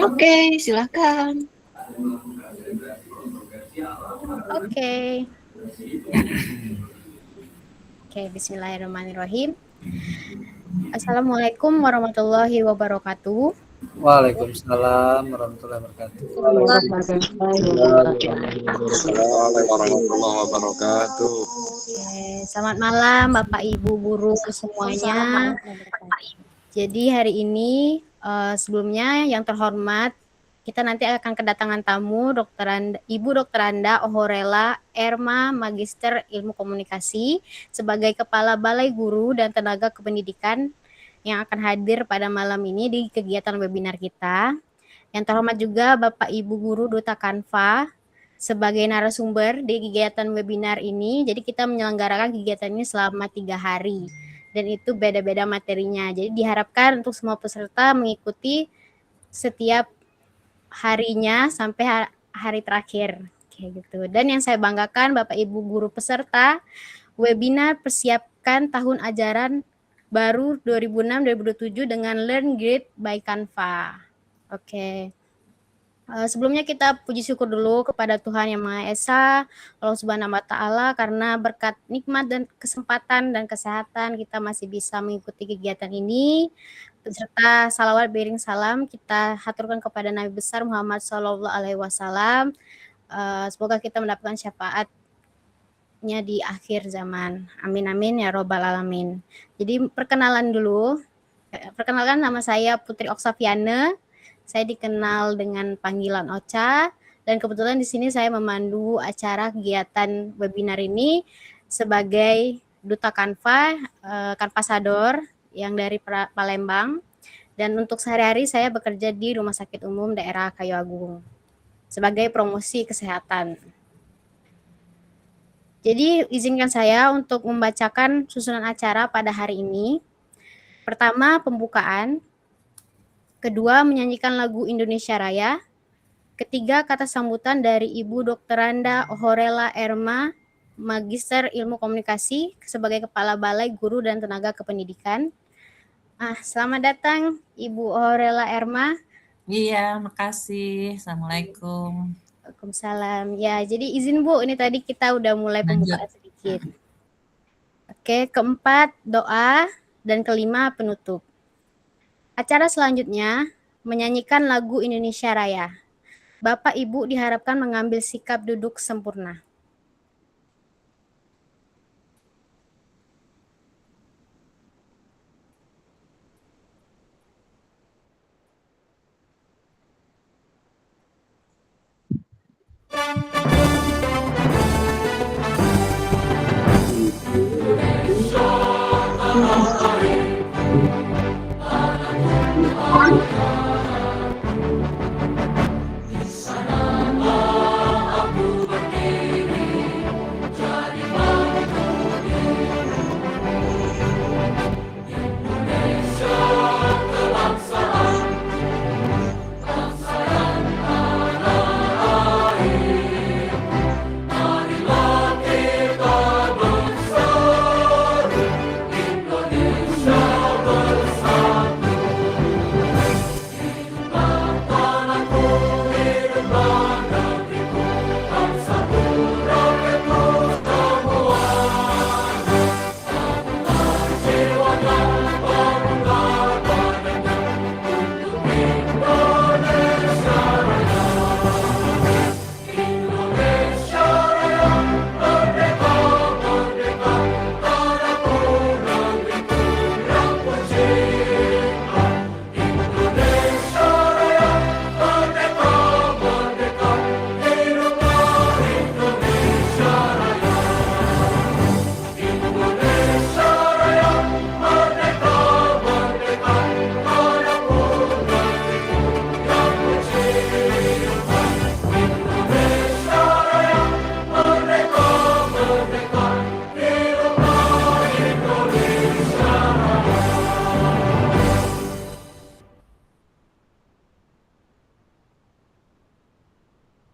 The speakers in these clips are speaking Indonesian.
Oke, silakan. Oke. Oke, bismillahirrahmanirrahim. Assalamualaikum warahmatullahi wabarakatuh. Waalaikumsalam warahmatullahi wabarakatuh. Waalaikumsalam warahmatullahi wabarakatuh. Oke, selamat malam Bapak Ibu guru semuanya. Jadi hari ini sebelumnya yang terhormat kita nanti akan kedatangan tamu Ibu Dr. Anda Ohorela Erma Magister Ilmu Komunikasi sebagai Kepala Balai Guru dan Tenaga Kependidikan yang akan hadir pada malam ini di kegiatan webinar kita. Yang terhormat juga Bapak Ibu Guru Duta Kanva sebagai narasumber di kegiatan webinar ini. Jadi kita menyelenggarakan kegiatan ini selama 3 hari. Dan itu beda-beda materinya. Jadi diharapkan untuk semua peserta mengikuti setiap harinya sampai hari terakhir. Kayak gitu. Dan yang saya banggakan Bapak Ibu Guru peserta webinar persiapkan tahun ajaran baru 2006-2007 dengan Learn Grid by Canva. Oke. Sebelumnya kita puji syukur dulu kepada Tuhan Yang Maha Esa, Allah Subhanahu wa Ta'ala, karena berkat nikmat dan kesempatan dan kesehatan kita masih bisa mengikuti kegiatan ini. Beserta salawat beriring salam kita haturkan kepada Nabi besar Muhammad SAW. Semoga kita mendapatkan syafaatnya di akhir zaman. Amin amin ya robbal alamin. Jadi perkenalan dulu. Perkenalkan, nama saya Putri Oksaviana. Saya dikenal dengan panggilan Ocha, dan kebetulan di sini saya memandu acara kegiatan webinar ini sebagai Duta Kanva, Kanvasador yang dari Palembang. Dan untuk sehari-hari saya bekerja di Rumah Sakit Umum Daerah Kayu Agung sebagai promosi kesehatan. Jadi izinkan saya untuk membacakan susunan acara pada hari ini. Pertama, pembukaan. Kedua, menyanyikan lagu Indonesia Raya. Ketiga, kata sambutan dari Ibu Dr. Anda Ohorela Erma, Magister Ilmu Komunikasi sebagai Kepala Balai Guru dan Tenaga Kependidikan. Selamat datang Ibu Ohorela Erma. Iya, makasih. Assalamualaikum. Waalaikumsalam. Ya, jadi izin Bu, ini tadi kita udah mulai pembukaan sedikit. Oke, keempat doa dan kelima penutup. Acara selanjutnya menyanyikan lagu Indonesia Raya. Bapak Ibu diharapkan mengambil sikap duduk sempurna.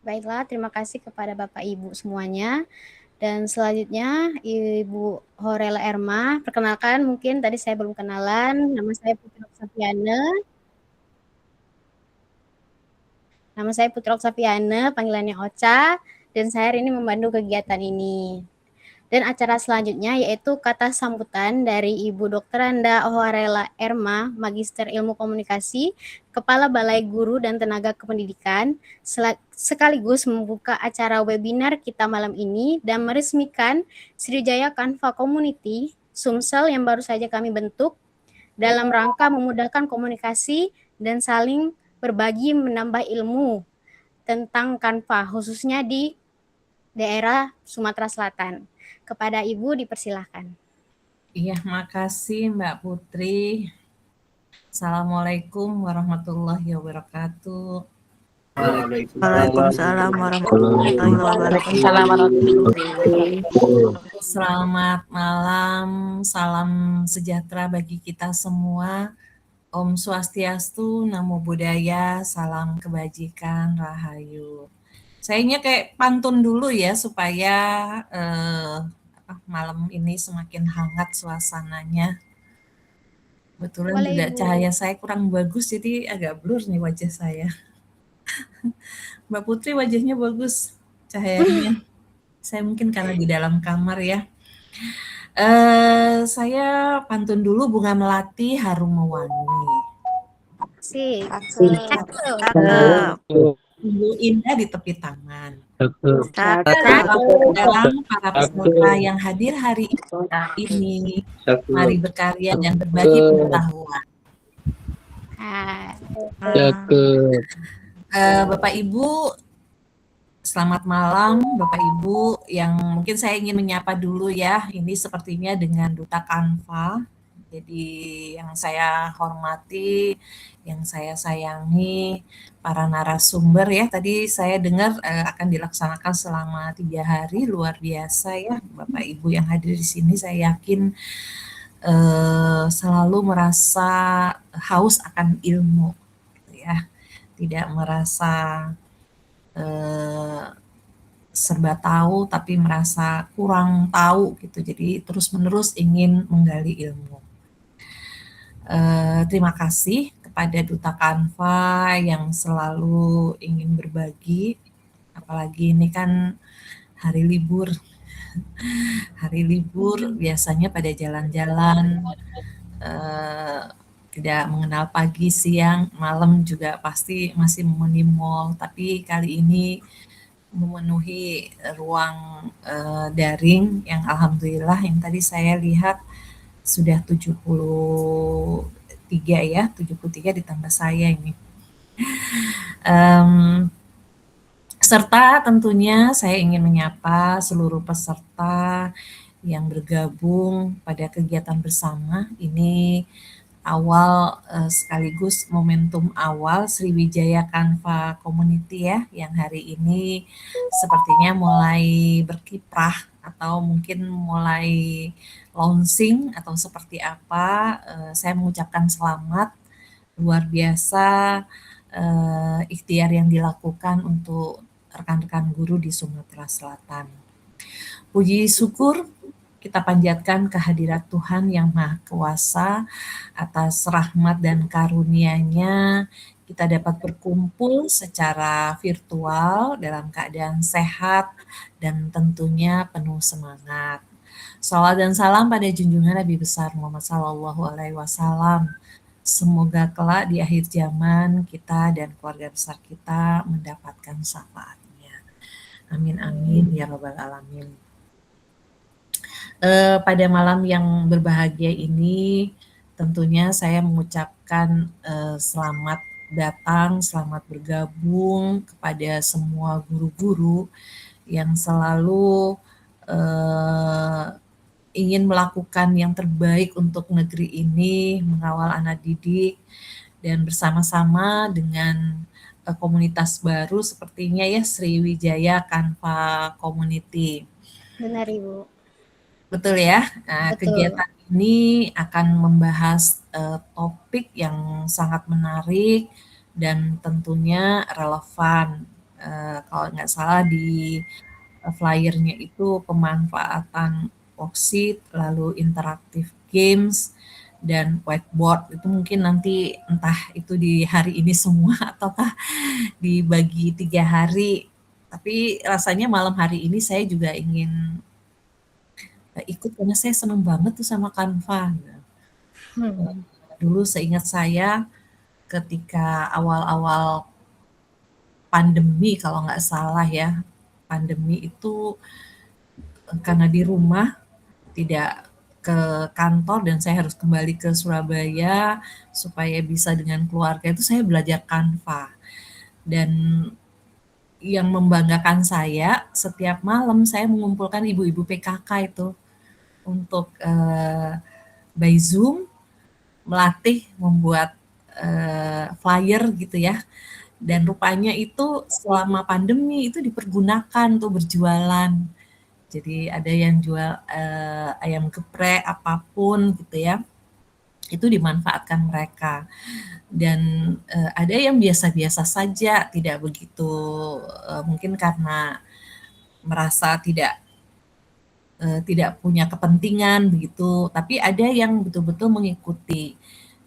Baiklah, terima kasih kepada Bapak Ibu semuanya. Dan selanjutnya Ibu Horela Erma, perkenalkan, mungkin tadi saya belum kenalan, nama saya Putri Oksaviana. Nama saya Putri Oksaviana, panggilannya Ocha, dan saya hari ini membantu kegiatan ini. Dan acara selanjutnya yaitu kata sambutan dari Ibu Dr. Anda Oharela Erma, Magister Ilmu Komunikasi, Kepala Balai Guru dan Tenaga Kependidikan, sekaligus membuka acara webinar kita malam ini dan meresmikan Sriwijaya Kanva Community, Sumsel yang baru saja kami bentuk dalam rangka memudahkan komunikasi dan saling berbagi menambah ilmu tentang Kanva, khususnya di daerah Sumatera Selatan. Kepada Ibu dipersilahkan. Iya, makasih Mbak Putri. Assalamualaikum warahmatullahi wabarakatuh. Waalaikumsalam warahmatullahi wabarakatuh. Selamat malam, salam sejahtera bagi kita semua. Om Swastiastu, Namo Buddhaya, salam kebajikan, Rahayu. Sayangnya kayak pantun dulu ya supaya malam ini semakin hangat suasananya. Kebetulan Boleh, juga Ibu. cahaya saya kurang bagus jadi agak blur nih wajah saya. Mbak Putri wajahnya bagus cahayanya. Saya mungkin karena di dalam kamar ya. Saya pantun dulu bunga melati harum mewangi. Sip. Tumbuh indah di tepi taman. Cakep. Dalam para peserta yang hadir hari ini, mari berkarya dan berbagi pengetahuan. Bapak Ibu, selamat malam Bapak Ibu yang mungkin saya ingin menyapa dulu ya. Ini sepertinya dengan Duta Kanva. Jadi yang saya hormati, yang saya sayangi, para narasumber ya. Tadi saya dengar akan dilaksanakan selama 3 hari, luar biasa ya Bapak Ibu yang hadir di sini. Saya yakin selalu merasa haus akan ilmu, ya, tidak merasa serba tahu, tapi merasa kurang tahu gitu. Jadi terus-menerus ingin menggali ilmu. Terima kasih kepada Duta Kanva yang selalu ingin berbagi, apalagi ini kan hari libur. Hari libur biasanya pada jalan-jalan, tidak mengenal pagi, siang, malam juga pasti masih memenuhi mall, tapi kali ini memenuhi ruang daring yang alhamdulillah yang tadi saya lihat sudah 73 ya, 73 ditambah saya ini. Serta tentunya saya ingin menyapa seluruh peserta yang bergabung pada kegiatan bersama. Ini awal sekaligus momentum awal Sriwijaya Kanva Community ya, yang hari ini sepertinya mulai berkiprah atau mungkin mulai launching atau seperti apa. Saya mengucapkan selamat, luar biasa ikhtiar yang dilakukan untuk rekan-rekan guru di Sumatera Selatan. Puji syukur kita panjatkan kehadirat Tuhan yang Maha Kuasa atas rahmat dan karunia-Nya. Kita dapat berkumpul secara virtual dalam keadaan sehat dan tentunya penuh semangat. Shalawat dan salam pada junjungan Nabi besar Muhammad SAW. Semoga kelak di akhir zaman kita dan keluarga besar kita mendapatkan syafaatnya. Amin amin ya rabbal alamin. Pada malam yang berbahagia ini tentunya saya mengucapkan selamat datang, selamat bergabung kepada semua guru-guru yang selalu ingin melakukan yang terbaik untuk negeri ini, mengawal anak didik, dan bersama-sama dengan komunitas baru sepertinya ya Sriwijaya Kanva Community. Benar Ibu. Betul ya. Nah, Betul. kegiatan ini akan membahas topik yang sangat menarik dan tentunya relevan. Kalau nggak salah di flyernya itu pemanfaatan worksheet, lalu interaktif games, dan whiteboard. Itu mungkin nanti entah itu di hari ini semua ataukah dibagi 3 hari. Tapi rasanya malam hari ini saya juga ingin ikut karena saya senang banget tuh sama Canva. Dulu seingat saya ketika awal-awal pandemi kalau nggak salah ya, pandemi itu karena di rumah tidak ke kantor dan saya harus kembali ke Surabaya supaya bisa dengan keluarga, itu saya belajar Canva. Dan yang membanggakan saya, setiap malam saya mengumpulkan ibu-ibu PKK itu untuk by Zoom melatih membuat flyer gitu ya. Dan rupanya itu selama pandemi itu dipergunakan untuk berjualan. Jadi ada yang jual ayam geprek apapun gitu ya, itu dimanfaatkan mereka. Dan ada yang biasa-biasa saja, tidak begitu mungkin karena merasa tidak punya kepentingan begitu, tapi ada yang betul-betul mengikuti.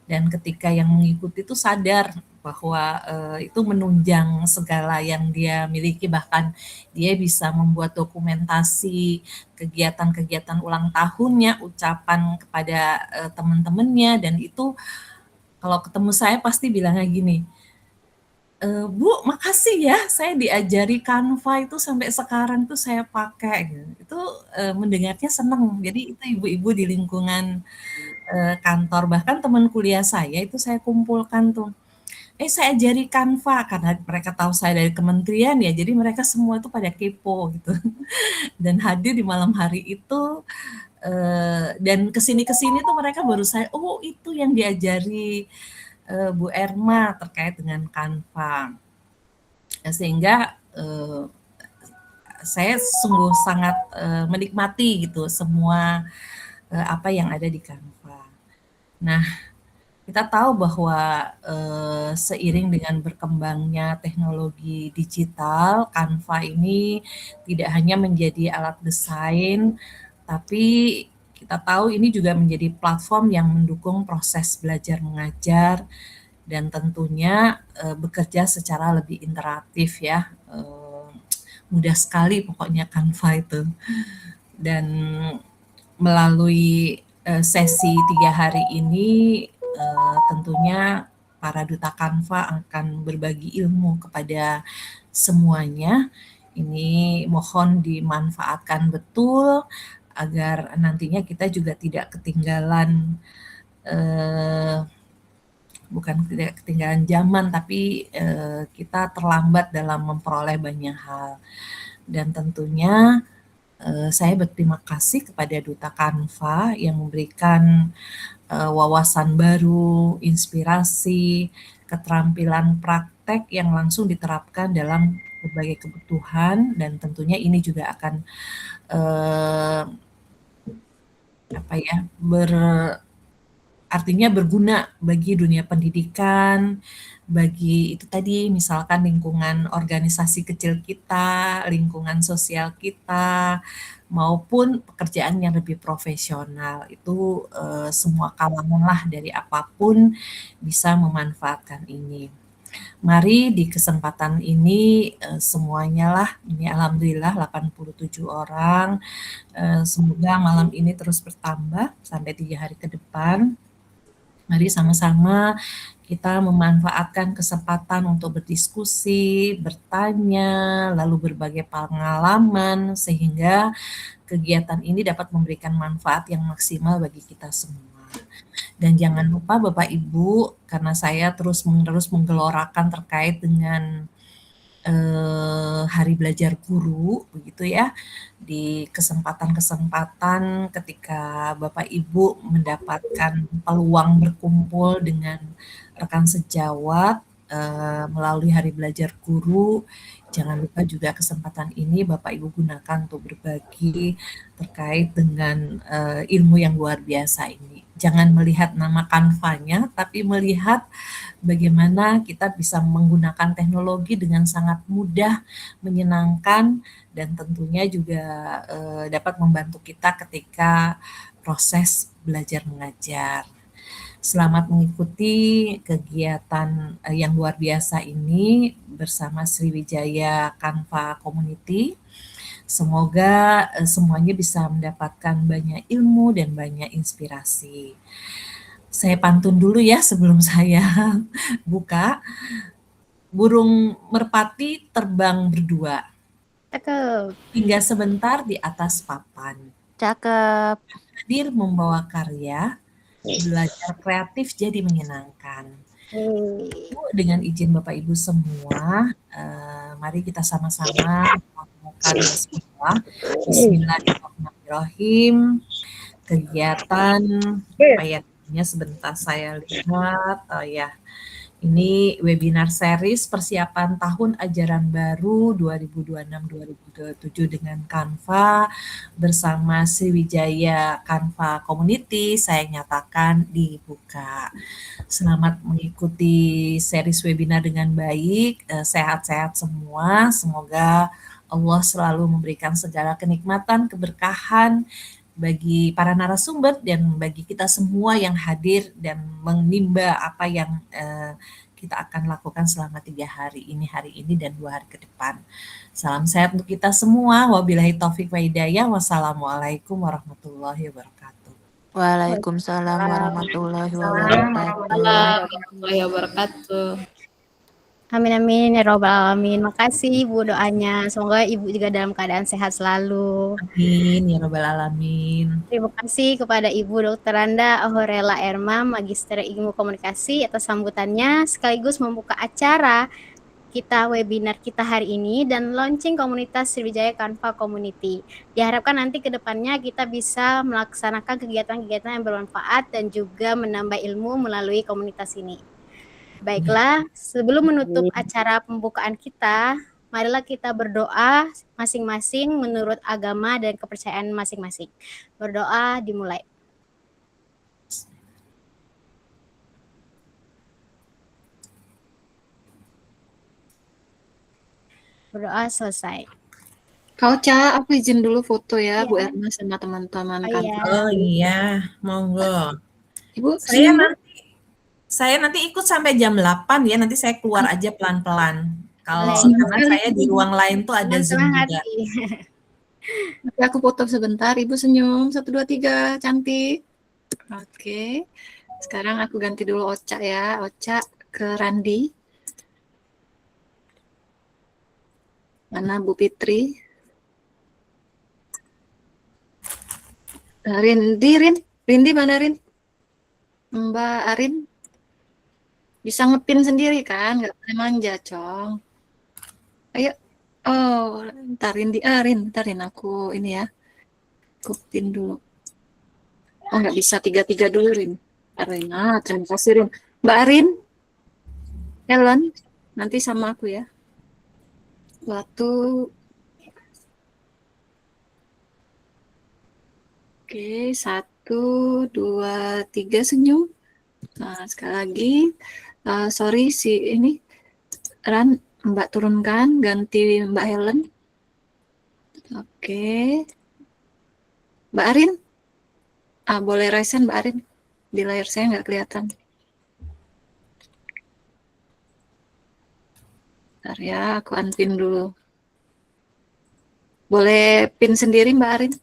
Dan ketika yang mengikuti itu sadar bahwa itu menunjang segala yang dia miliki, bahkan dia bisa membuat dokumentasi kegiatan-kegiatan ulang tahunnya, ucapan kepada teman-temannya, dan itu kalau ketemu saya pasti bilangnya gini, Bu, makasih ya, saya diajari Canva itu sampai sekarang tuh saya pakai. Itu mendengarnya seneng. Jadi itu ibu-ibu di lingkungan kantor, bahkan teman kuliah saya itu saya kumpulkan tuh. Saya ajari Canva karena mereka tahu saya dari kementerian ya, jadi mereka semua itu pada kepo gitu. Dan hadir di malam hari itu, dan kesini-kesini tuh mereka baru saya, oh itu yang diajari Bu Erma terkait dengan Canva. Sehingga saya sungguh sangat menikmati gitu semua apa yang ada di Canva. Nah, kita tahu bahwa seiring dengan berkembangnya teknologi digital, Canva ini tidak hanya menjadi alat desain, tapi kita tahu ini juga menjadi platform yang mendukung proses belajar mengajar dan tentunya bekerja secara lebih interaktif ya. Mudah sekali pokoknya Canva itu. Dan melalui sesi 3 hari ini tentunya para duta Canva akan berbagi ilmu kepada semuanya. Ini mohon dimanfaatkan betul agar nantinya kita juga tidak ketinggalan, bukan tidak ketinggalan zaman, tapi kita terlambat dalam memperoleh banyak hal. Dan tentunya saya berterima kasih kepada Duta Canva yang memberikan wawasan baru, inspirasi, keterampilan praktek yang langsung diterapkan dalam berbagai kebutuhan, dan tentunya ini juga akan artinya berguna bagi dunia pendidikan, bagi itu tadi misalkan lingkungan organisasi kecil kita, lingkungan sosial kita, maupun pekerjaan yang lebih profesional. Itu semua kalangan lah dari apapun bisa memanfaatkan ini. Mari di kesempatan ini semuanya lah, ini alhamdulillah 87 orang, semoga malam ini terus bertambah sampai 3 hari ke depan. Mari sama-sama kita memanfaatkan kesempatan untuk berdiskusi, bertanya, lalu berbagai pengalaman, sehingga kegiatan ini dapat memberikan manfaat yang maksimal bagi kita semua. Dan jangan lupa Bapak Ibu, karena saya terus-menerus menggelorakan terkait dengan Hari Belajar Guru, begitu ya, di kesempatan-kesempatan ketika Bapak Ibu mendapatkan peluang berkumpul dengan rekan sejawat melalui Hari Belajar Guru, jangan lupa juga kesempatan ini Bapak Ibu gunakan untuk berbagi terkait dengan ilmu yang luar biasa ini. Jangan melihat nama Canva-nya, tapi melihat bagaimana kita bisa menggunakan teknologi dengan sangat mudah, menyenangkan, dan tentunya juga dapat membantu kita ketika proses belajar mengajar. Selamat mengikuti kegiatan yang luar biasa ini bersama Sriwijaya Kanva Community. Semoga semuanya bisa mendapatkan banyak ilmu dan banyak inspirasi. Saya pantun dulu ya sebelum saya buka. Burung merpati terbang berdua, Cakep. hingga sebentar di atas papan. Cakep. Hadir membawa karya, belajar kreatif jadi menyenangkan. Dengan izin Bapak Ibu semua, mari kita sama-sama melakukan bismillah. Bismillahirrahmanirrahim. Kegiatan ayatnya sebentar saya lihat. Oh ya, ini webinar series persiapan tahun ajaran baru 2026-2027 dengan Canva bersama Sriwijaya Canva Community. Saya nyatakan dibuka. Selamat mengikuti series webinar dengan baik, sehat-sehat semua. Semoga Allah selalu memberikan segala kenikmatan, keberkahan bagi para narasumber dan bagi kita semua yang hadir dan menimba apa yang kita akan lakukan selama 3 hari ini dan 2 hari ke depan. Salam sehat untuk kita semua. Wabillahi taufik wa hidayah. Wassalamualaikum warahmatullahi wabarakatuh. Waalaikumsalam warahmatullahi wabarakatuh. Warahmatullahi wabarakatuh. Amin amin ya robbal alamin. Makasih Ibu doanya. Semoga Ibu juga dalam keadaan sehat selalu. Amin ya robbal alamin. Terima kasih kepada Ibu Dr. Randa Ahorela Erma, Magister Ilmu Komunikasi atas sambutannya sekaligus membuka acara kita webinar kita hari ini dan launching komunitas Sriwijaya Canva Community. Diharapkan nanti ke depannya kita bisa melaksanakan kegiatan-kegiatan yang bermanfaat dan juga menambah ilmu melalui komunitas ini. Baiklah, sebelum menutup acara pembukaan kita, marilah kita berdoa masing-masing menurut agama dan kepercayaan masing-masing. Berdoa dimulai. Berdoa selesai. Kau Ca, aku izin dulu foto ya, Iya. Bu Erna sama teman-teman Oh, kan. iya. Oh iya, monggo. Ibu, Saya nanti ikut sampai jam 8 ya, nanti saya keluar aja pelan-pelan. Kalau Boleh. karena saya di ruang lain tuh ada Zoom Dengan juga. hati. Nanti aku foto sebentar. Ibu senyum. 1, 2, 3. Cantik. Oke. Sekarang aku ganti dulu Oca ya. Oca ke Randi. Mana Bu Fitri? Rindi mana Rin? Mbak Arin? Bisa ngepin sendiri kan? Nggak boleh manja, Cong. Ayo. Oh, ntar Rin, aku ini ya. Aku pin dulu. Oh, nggak bisa 3-3 dulu, Rin. Arin, terima kasih, Rin. Mbak Arin, Helen, nanti sama aku ya. 1. Oke, 1, 2, 3 senyum. Nah, sekali lagi. Sorry, ini Mbak turunkan, ganti Mbak Helen. Oke. Mbak Arin? Boleh resen Mbak Arin. Di layar saya nggak kelihatan. Bentar ya, aku unpin dulu. Boleh pin sendiri Mbak Arin?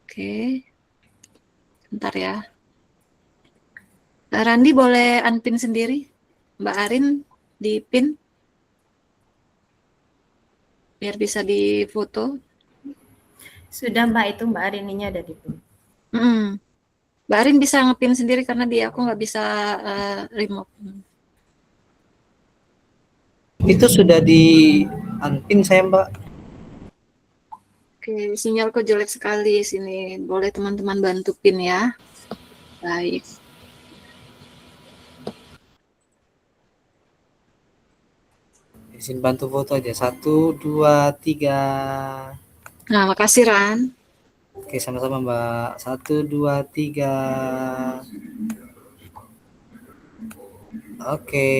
Oke. Bentar ya. Randi boleh unpin sendiri? Mbak Arin di pin? Biar bisa difoto. Sudah Mbak, itu Mbak Arininya ada di pin. Mbak Arin bisa ngepin sendiri karena aku nggak bisa remote. Itu sudah di unpin saya, Mbak. Oke, sinyal kok jelek sekali sini. Boleh teman-teman bantu pin ya. Baik. Izin bantu foto aja. 1, 2, 3. Nah, makasih Ran. Oke, sama-sama Mbak. 1, 2, 3. Oke,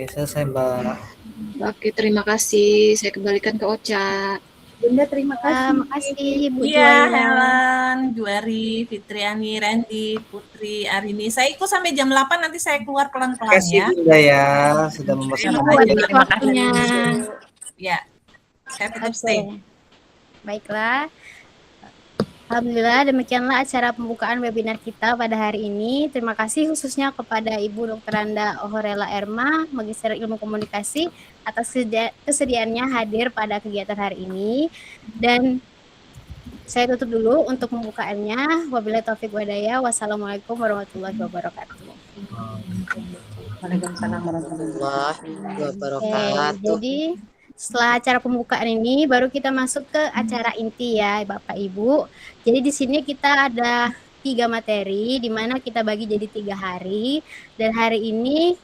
selesai Mbak. Oke, terima kasih. Saya kembalikan ke Ocha. Bunda terima kasih. Makasih Bu Iya, Juwaira. Helen, Juari, Fitriani, Randy, Putri, Arini. Saya ikut sampai jam 8, nanti saya keluar Terima pelan-pelan kasih ya. Bunda ya sudah Terima mempersembahkan kasih acara. Terima kasih. waktunya. Ya, saya tetap Oke, stay. baiklah. Alhamdulillah demikianlah acara pembukaan webinar kita pada hari ini. Terima kasih khususnya kepada Ibu Dr. Randa Ohorela Erma, Magister Ilmu Komunikasi atas kesediaannya hadir pada kegiatan hari ini. Dan saya tutup dulu untuk pembukaannya. Wabillahi taufiq wadaya. Wassalamualaikum warahmatullahi wabarakatuh. Waalaikumsalam warahmatullahi Oke, jadi setelah acara pembukaan ini baru kita masuk ke acara inti ya Bapak Ibu. Jadi di sini kita ada 3 materi di mana kita bagi jadi 3 hari, dan hari ini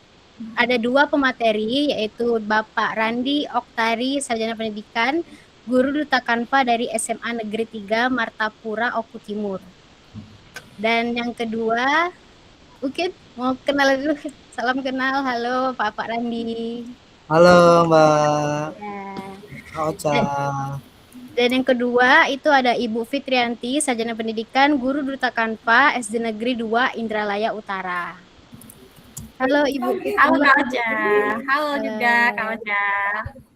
ada 2 pemateri yaitu Bapak Randi Oktari, Sarjana Pendidikan, Guru Duta Kanva dari SMA Negeri 3 Martapura, Oku Timur. Dan yang kedua, mungkin mau kenal dulu. Salam kenal, halo Pak Randi. Halo Mbak Ya. Ocha. Dan yang kedua itu ada Ibu Fitrianti, Sarjana Pendidikan, Guru Duta Kanva, SD Negeri 2 Indralaya Utara. Halo Ibu Fitri. Halo Kak Ocha. Halo juga Kak Ocha.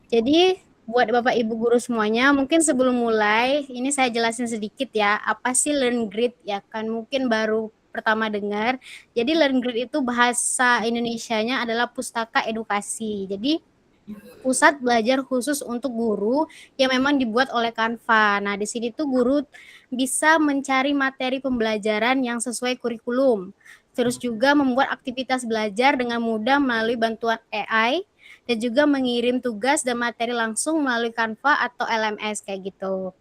Jadi buat Bapak Ibu guru semuanya, mungkin sebelum mulai ini saya jelasin sedikit ya, apa sih Learn Grid ya kan mungkin baru pertama dengar. Jadi Learn Grid itu bahasa Indonesianya adalah pustaka edukasi. Jadi pusat belajar khusus untuk guru yang memang dibuat oleh Canva. Nah, di sini tuh guru bisa mencari materi pembelajaran yang sesuai kurikulum. Terus juga membuat aktivitas belajar dengan mudah melalui bantuan AI dan juga mengirim tugas dan materi langsung melalui Canva atau LMS kayak gitu.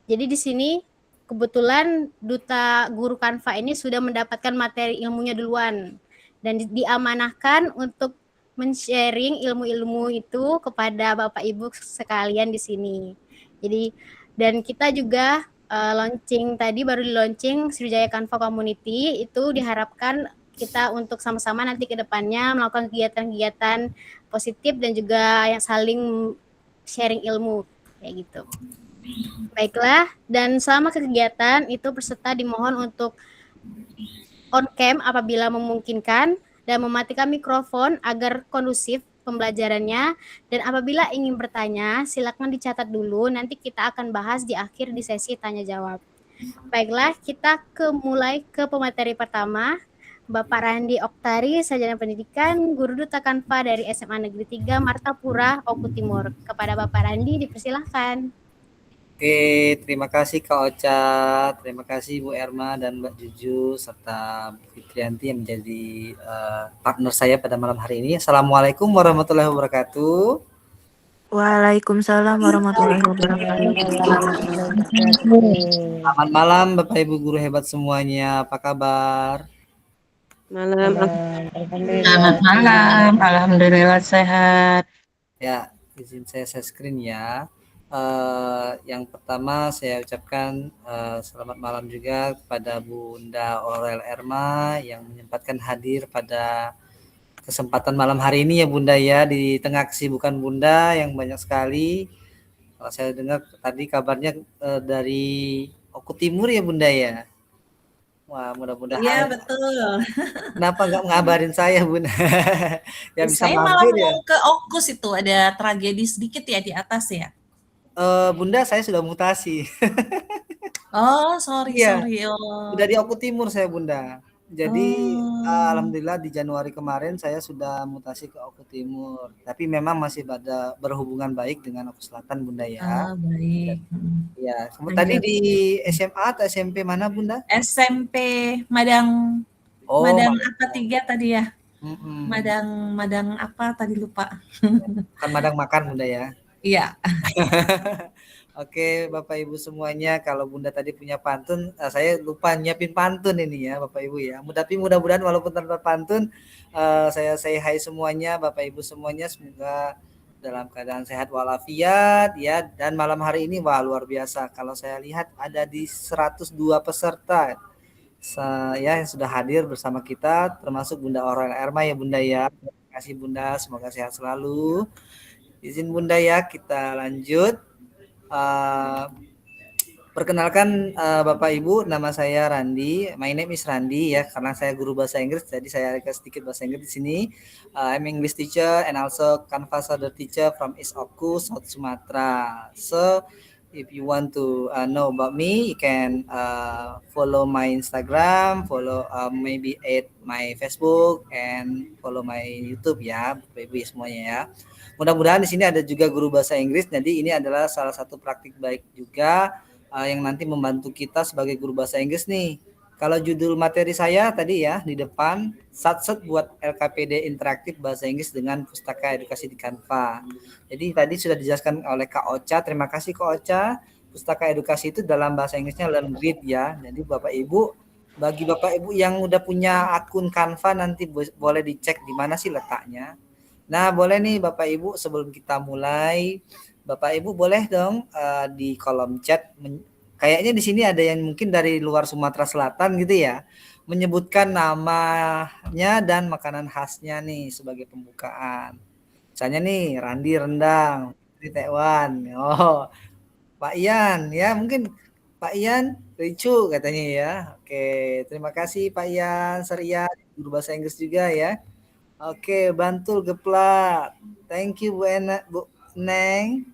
Jadi di sini kebetulan Duta Guru Canva ini sudah mendapatkan materi ilmunya duluan dan diamanahkan untuk men-sharing ilmu-ilmu itu kepada Bapak Ibu sekalian di sini. Jadi dan kita juga launching tadi baru di launching Sriwijaya Canva Community, itu diharapkan kita untuk sama-sama nanti ke depannya melakukan kegiatan-kegiatan positif dan juga yang saling sharing ilmu kayak gitu. Baiklah, dan selama kegiatan itu peserta dimohon untuk on cam apabila memungkinkan dan mematikan mikrofon agar kondusif pembelajarannya, dan apabila ingin bertanya silakan dicatat dulu, nanti kita akan bahas di akhir di sesi tanya jawab. Baiklah, kita mulai ke pemateri pertama. Bapak Randi Oktari, Sarjana Pendidikan, Guru Duta Kanva dari SMA Negeri 3 Martapura, Oku Timur. Kepada Bapak Randi dipersilahkan. Oke, terima kasih Kak Ocha, terima kasih Bu Erma dan Mbak Juju serta Bu Fitrianti yang menjadi partner saya pada malam hari ini. Assalamualaikum warahmatullahi wabarakatuh. Waalaikumsalam warahmatullahi wabarakatuh. Selamat malam Bapak Ibu guru hebat semuanya, apa kabar? Malam. Selamat malam, alhamdulillah sehat. Ya, izin saya share screen ya. Yang pertama saya ucapkan selamat malam juga kepada Bunda Aurel Erma yang menyempatkan hadir pada kesempatan malam hari ini ya Bunda ya, di tengah kesibukan Bunda yang banyak sekali. Kalau saya dengar tadi kabarnya dari Oku Timur ya Bunda ya. Wah, mudah-mudahan. Iya, betul. Kenapa nggak ngabarin saya Bunda? Ya bisa saya malah mampir ya. mau ke Okus, itu ada tragedi sedikit ya di atas ya. Bunda saya sudah mutasi. Oh, sorry. Oh. Udah di Oku Timur saya Bunda. Jadi alhamdulillah di Januari kemarin saya sudah mutasi ke Oku Timur. Tapi memang masih pada berhubungan baik dengan Oku Selatan Bunda ya. Baik. Ya, tadi di SMA atau SMP mana Bunda? SMP Madang. Oh, Madang apa 3 tadi ya? Madang apa tadi lupa. Kan Madang makan Bunda ya. Iya. Oke, Bapak Ibu semuanya, kalau Bunda tadi punya pantun, saya lupa nyiapin pantun ini ya, Bapak Ibu ya. Tapi mudah-mudahan walaupun tanpa pantun, saya say hi semuanya, Bapak Ibu semuanya, semoga dalam keadaan sehat walafiat ya. Dan malam hari ini wah luar biasa. Kalau saya lihat ada di 102 peserta ya yang sudah hadir bersama kita, termasuk Bunda Aurel Erma ya Bunda ya. Terima kasih Bunda, semoga sehat selalu. Izin Bunda ya, kita lanjut. Perkenalkan Bapak Ibu, nama saya Randi. My name is Randi ya, karena saya guru bahasa Inggris, jadi saya agak sedikit bahasa Inggris di sini. I'm English teacher and also Canvas other teacher from East Oku, South Sumatra. So if you want to know about me, you can follow my Instagram, follow maybe add my Facebook, and follow my YouTube ya, Bapak Ibu semuanya ya. Mudah-mudahan di sini ada juga guru bahasa Inggris, jadi ini adalah salah satu praktik baik juga yang nanti membantu kita sebagai guru bahasa Inggris nih. Kalau judul materi saya tadi ya di depan, Satset buat LKPD interaktif bahasa Inggris dengan pustaka edukasi di Canva. Jadi tadi sudah dijelaskan oleh Kak Ocha, terima kasih Kak Ocha. Pustaka edukasi itu dalam bahasa Inggrisnya Learn Grid ya. Jadi Bapak Ibu, bagi Bapak Ibu yang udah punya akun Canva nanti boleh dicek di mana sih letaknya. Nah, boleh nih Bapak Ibu sebelum kita mulai, Bapak Ibu boleh dong di kolom chat, kayaknya di sini ada yang mungkin dari luar Sumatera Selatan gitu ya, menyebutkan namanya dan makanan khasnya nih sebagai pembukaan. Misalnya nih Randi rendang, di Taiwan. Oh, Pak Ian ya, mungkin Pak Ian Ricu katanya ya. Oke, terima kasih Pak Ian Seria, guru bahasa Inggris juga ya. Oke, Bantul Geplak. Thank you Bu Neng.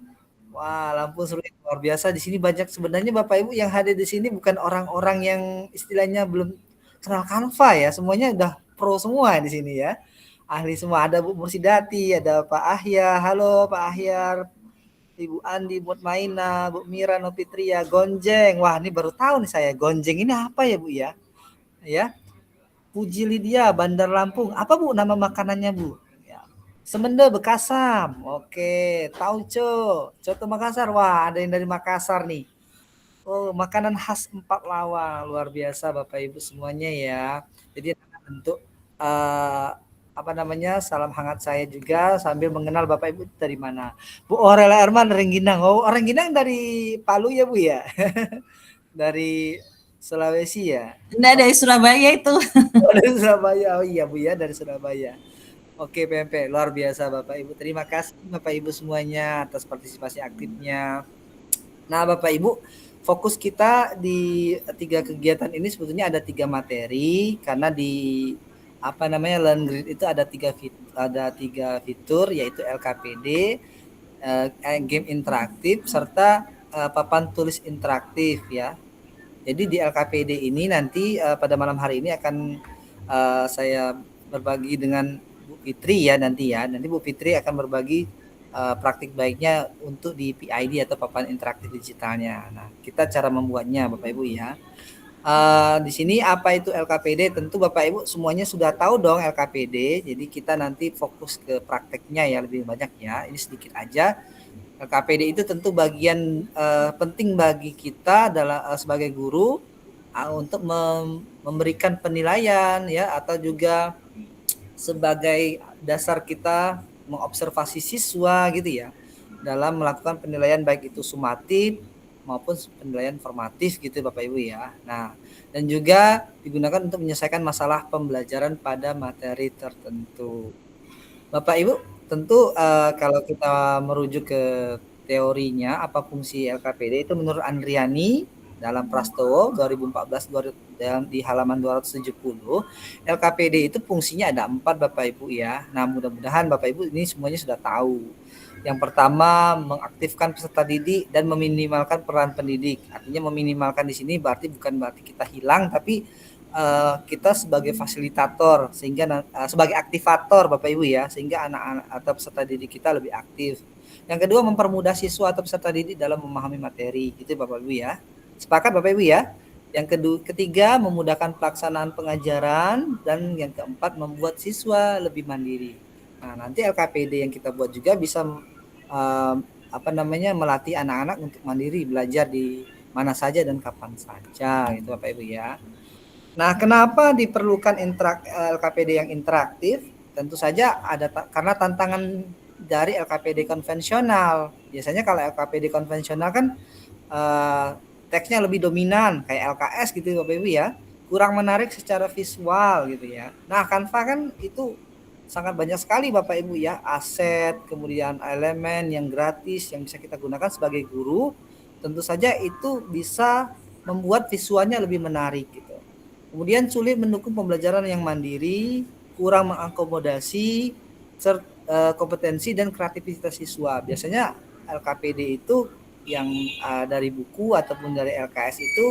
Wah, Lampung seru luar biasa. Di sini banyak sebenarnya Bapak Ibu yang hadir di sini bukan orang-orang yang istilahnya belum kenal Canva ya. Semuanya udah pro semua di sini ya. Ahli semua. Ada Bu Mursidati, ada Pak Ahyar. Halo Pak Ahyar. Ibu Andi, Bu Maina, Bu Mira, Novitria, Gonjeng. Wah, ini baru tahu nih saya. Gonjeng ini apa ya Bu ya? Ya. Puji Lydia, Bandar Lampung. Apa Bu nama makanannya Bu? Semenda Bekasam. Oke, Tauco, Coto Makassar. Wah, ada yang dari Makassar nih. Oh, makanan khas Empat Lawang. Luar biasa Bapak Ibu semuanya ya. Jadi bentuk salam hangat saya juga sambil mengenal Bapak Ibu dari mana. Bu Orela Erman Rengginang. Oh, Rengginang dari Palu ya Bu ya. Dari Sulawesi ya. Enggak, dari Surabaya itu. Oh, dari Surabaya. Oh iya Bu ya, dari Surabaya. Oke PMP, luar biasa Bapak Ibu. Terima kasih Bapak Ibu semuanya atas partisipasi aktifnya. Nah Bapak Ibu, fokus kita di 3 kegiatan ini sebetulnya ada 3 materi, karena di Learn Grid itu ada 3 fitur, yaitu LKPD, game interaktif, serta papan tulis interaktif ya. Jadi di LKPD ini nanti pada malam hari ini akan saya berbagi dengan Bu Fitri ya nanti Bu Fitri akan berbagi praktik baiknya untuk di PID atau papan interaktif digitalnya. Nah, kita cara membuatnya Bapak Ibu ya. Di sini apa itu LKPD? Tentu Bapak Ibu semuanya sudah tahu dong LKPD. Jadi kita nanti fokus ke prakteknya ya lebih banyak ya. Ini sedikit aja. LKPD itu tentu bagian penting bagi kita adalah sebagai guru untuk memberikan penilaian ya, atau juga sebagai dasar kita mengobservasi siswa gitu ya dalam melakukan penilaian baik itu sumatif maupun penilaian formatif gitu Bapak Ibu ya. Nah, dan juga digunakan untuk menyelesaikan masalah pembelajaran pada materi tertentu. Bapak Ibu, tentu kalau kita merujuk ke teorinya apa fungsi LKPD itu menurut Andriani dalam Prastowo 2014 di halaman 270, LKPD itu fungsinya ada 4 Bapak Ibu ya. Nah, mudah-mudahan Bapak Ibu ini semuanya sudah tahu. Yang pertama, mengaktifkan peserta didik dan meminimalkan peran pendidik. Artinya meminimalkan di sini bukan berarti kita hilang, tapi kita sebagai fasilitator sehingga sebagai aktivator Bapak Ibu ya, sehingga anak-anak atau peserta didik kita lebih aktif. Yang kedua, mempermudah siswa atau peserta didik dalam memahami materi. Itu Bapak Ibu ya. Sepakat Bapak Ibu ya? Yang ketiga, memudahkan pelaksanaan pengajaran, dan yang keempat, membuat siswa lebih mandiri. Nah, nanti LKPD yang kita buat juga bisa melatih anak-anak untuk mandiri belajar di mana saja dan kapan saja, gitu Bapak Ibu ya. Nah, kenapa diperlukan LKPD yang interaktif? Tentu saja karena tantangan dari LKPD konvensional. Biasanya kalau LKPD konvensional kan teksnya lebih dominan kayak LKS gitu Bapak Ibu ya, kurang menarik secara visual gitu ya. Nah, Canva kan itu sangat banyak sekali Bapak Ibu ya, aset, kemudian elemen yang gratis yang bisa kita gunakan sebagai guru. Tentu saja itu bisa membuat visualnya lebih menarik gitu. Kemudian sulit mendukung pembelajaran yang mandiri, kurang mengakomodasi kompetensi dan kreativitas siswa. Biasanya LKPD itu yang dari buku ataupun dari LKS itu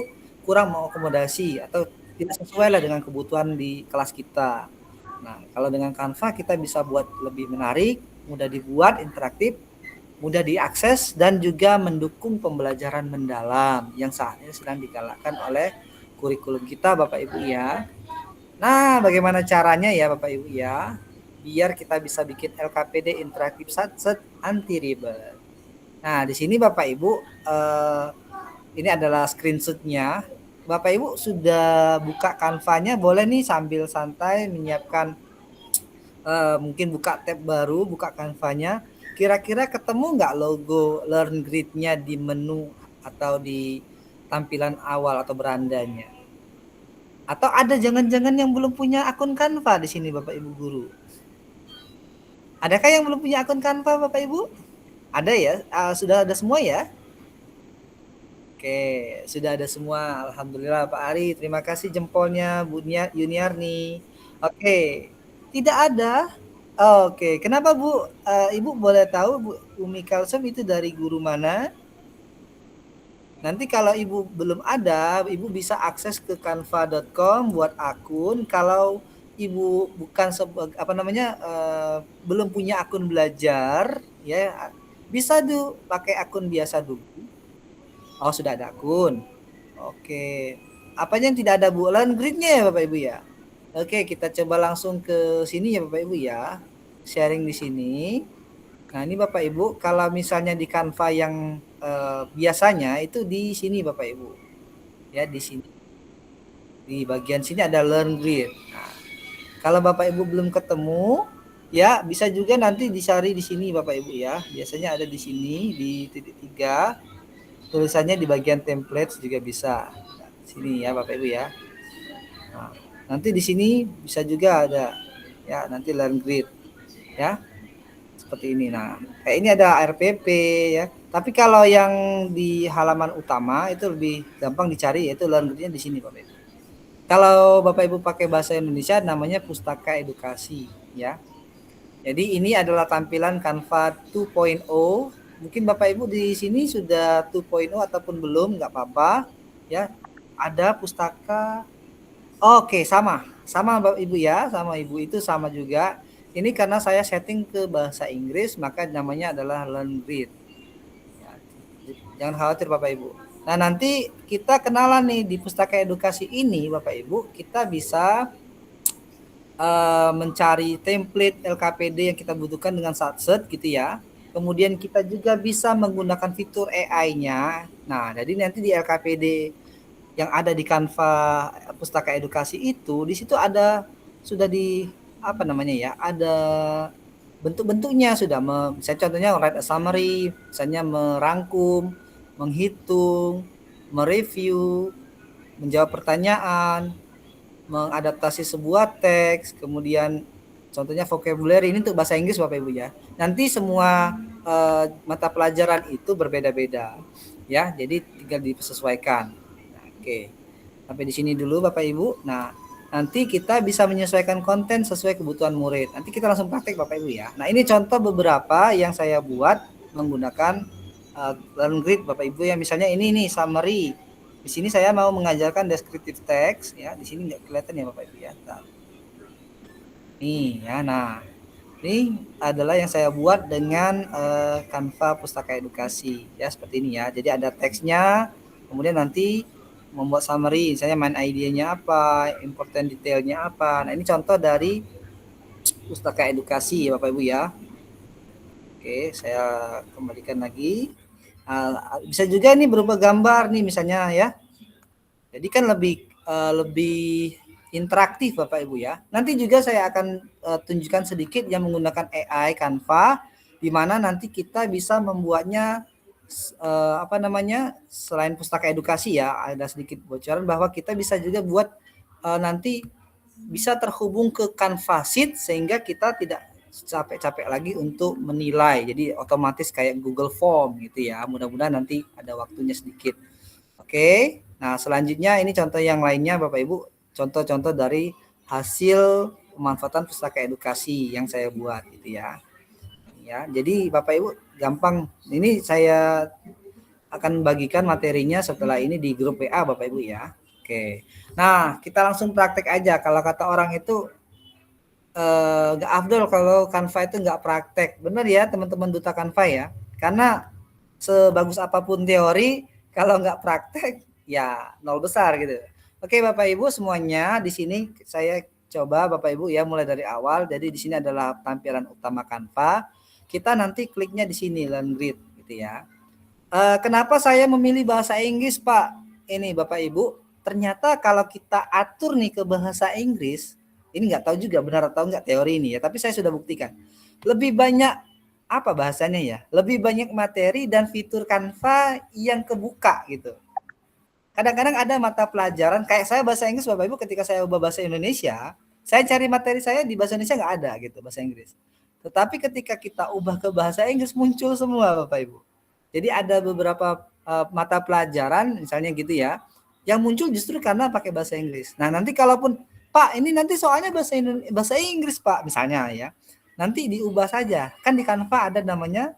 kurang mengakomodasi atau tidak sesuai lah dengan kebutuhan di kelas kita. Nah, kalau dengan Canva kita bisa buat lebih menarik, mudah dibuat, interaktif, mudah diakses, dan juga mendukung pembelajaran mendalam yang saat ini sedang digalakkan oleh kurikulum kita Bapak Ibu ya. Nah, bagaimana caranya ya Bapak Ibu ya, biar kita bisa bikin LKPD interaktif satset anti ribet. Nah, di sini Bapak Ibu, ini adalah screenshotnya. Bapak Ibu sudah buka Canva-nya, boleh nih sambil santai menyiapkan, mungkin buka tab baru, buka Canva-nya. Kira-kira ketemu nggak logo Learn Grid-nya di menu atau di tampilan awal atau berandanya? Atau ada jangan-jangan yang belum punya akun Canva di sini Bapak Ibu guru? Adakah yang belum punya akun Canva Bapak Ibu? Ada ya? Sudah ada semua ya? Oke, sudah ada semua. Alhamdulillah Pak Ari. Terima kasih jempolnya Bu Yuniarni. Oke, tidak ada. Oke, kenapa Bu? Ibu boleh tahu Bu Umi Kalsum itu dari guru mana? Nanti kalau Ibu belum ada, Ibu bisa akses ke canva.com buat akun. Kalau Ibu bukan belum punya akun belajar, ya bisa tuh pakai akun biasa dulu. Oh, sudah ada akun. Oke. Apanya yang tidak ada Bu? Learn Grid-nya ya Bapak Ibu ya? Oke, kita coba langsung ke sini ya Bapak Ibu ya. Sharing di sini. Nah, ini Bapak Ibu, kalau misalnya di Canva yang biasanya itu di sini Bapak Ibu. Ya, di sini. Di bagian sini ada Learn Grid. Nah, kalau Bapak Ibu belum ketemu, ya bisa juga nanti dicari di sini Bapak Ibu ya. Biasanya ada di sini di titik 3. Tulisannya di bagian template juga bisa. Nah, sini ya Bapak Ibu ya. Nah, nanti di sini bisa juga ada ya, nanti Learn Grid ya. Seperti ini. Nah, kayak ini ada RPP ya. Tapi kalau yang di halaman utama itu lebih gampang dicari, yaitu Learn Grid-nya di sini Bapak Ibu. Kalau Bapak Ibu pakai bahasa Indonesia namanya Pustaka Edukasi ya. Jadi ini adalah tampilan Canva 2.0. Mungkin Bapak Ibu di sini sudah 2.0 ataupun belum, nggak apa-apa ya. Ada pustaka. Oke, sama Bapak Ibu ya, sama Ibu itu sama juga. Ini karena saya setting ke bahasa Inggris, maka namanya adalah Learn Grid. Ya, jangan khawatir Bapak Ibu. Nah, nanti kita kenalan nih di Pustaka Edukasi ini Bapak Ibu, kita bisa mencari template LKPD yang kita butuhkan dengan satset gitu ya. Kemudian kita juga bisa menggunakan fitur AI-nya. Nah, jadi nanti di LKPD yang ada di Canva Pustaka Edukasi itu, di situ ada sudah di ada bentuk-bentuknya sudah. Misalnya contohnya write a summary, misalnya merangkum, menghitung, mereview, menjawab pertanyaan, mengadaptasi sebuah teks, kemudian contohnya vocabulary ini untuk bahasa Inggris Bapak Ibu ya. Nanti semua mata pelajaran itu berbeda-beda ya, jadi tinggal disesuaikan. Nah, oke. Sampai di sini dulu Bapak Ibu. Nah, nanti kita bisa menyesuaikan konten sesuai kebutuhan murid. Nanti kita langsung praktek Bapak Ibu ya. Nah, ini contoh beberapa yang saya buat menggunakan Learn Grid Bapak Ibu ya. Misalnya ini nih summary. Di sini saya mau mengajarkan descriptive text ya. Di sini nggak kelihatan ya Bapak Ibu ya. Nah. Nih ya, nah ini adalah yang saya buat dengan Canva Pustaka Edukasi ya, seperti ini ya. Jadi ada teksnya, kemudian nanti membuat summary, misalnya main idenya apa, important detailnya apa. Nah, ini contoh dari Pustaka Edukasi ya Bapak Ibu ya. Oke, saya kembalikan lagi. Bisa juga ini berupa gambar nih misalnya ya. Jadi kan lebih interaktif Bapak Ibu ya. Nanti juga saya akan tunjukkan sedikit yang menggunakan AI Canva, di mana nanti kita bisa membuatnya selain Pustaka Edukasi ya, ada sedikit bocoran bahwa kita bisa juga buat nanti bisa terhubung ke Canva Sheet sehingga kita tidak capek-capek lagi untuk menilai. Jadi otomatis kayak Google Form gitu ya. Mudah-mudahan nanti ada waktunya sedikit. Oke. Nah, selanjutnya ini contoh yang lainnya Bapak Ibu, contoh-contoh dari hasil pemanfaatan pustaka edukasi yang saya buat gitu ya. Ya, jadi Bapak Ibu gampang. Ini saya akan bagikan materinya setelah ini di grup WA Bapak Ibu ya. Oke. Nah, kita langsung praktek aja. Kalau kata orang itu nggak afdol kalau Canva itu nggak praktek. Benar ya teman-teman duta Canva ya. Karena sebagus apapun teori, kalau nggak praktek ya nol besar gitu. Oke Bapak Ibu semuanya, di sini saya coba Bapak Ibu ya mulai dari awal. Jadi di sini adalah tampilan utama Canva. Kita nanti kliknya di sini Learn Grid gitu ya. Kenapa saya memilih bahasa Inggris Pak? Ini Bapak Ibu, ternyata kalau kita atur nih ke bahasa Inggris, ini nggak tahu juga benar atau nggak teori ini ya, tapi saya sudah buktikan. Lebih banyak apa bahasanya ya? Lebih banyak materi dan fitur Canva yang kebuka gitu. Kadang-kadang ada mata pelajaran kayak saya bahasa Inggris Bapak Ibu, ketika saya ubah bahasa Indonesia, saya cari materi saya di bahasa Indonesia nggak ada gitu bahasa Inggris. Tetapi ketika kita ubah ke bahasa Inggris muncul semua Bapak Ibu. Jadi ada beberapa mata pelajaran misalnya gitu ya, yang muncul justru karena pakai bahasa Inggris. Nah nanti kalaupun Pak ini nanti soalnya bahasa Inggris Pak misalnya ya, nanti diubah saja. Kan di Canva ada namanya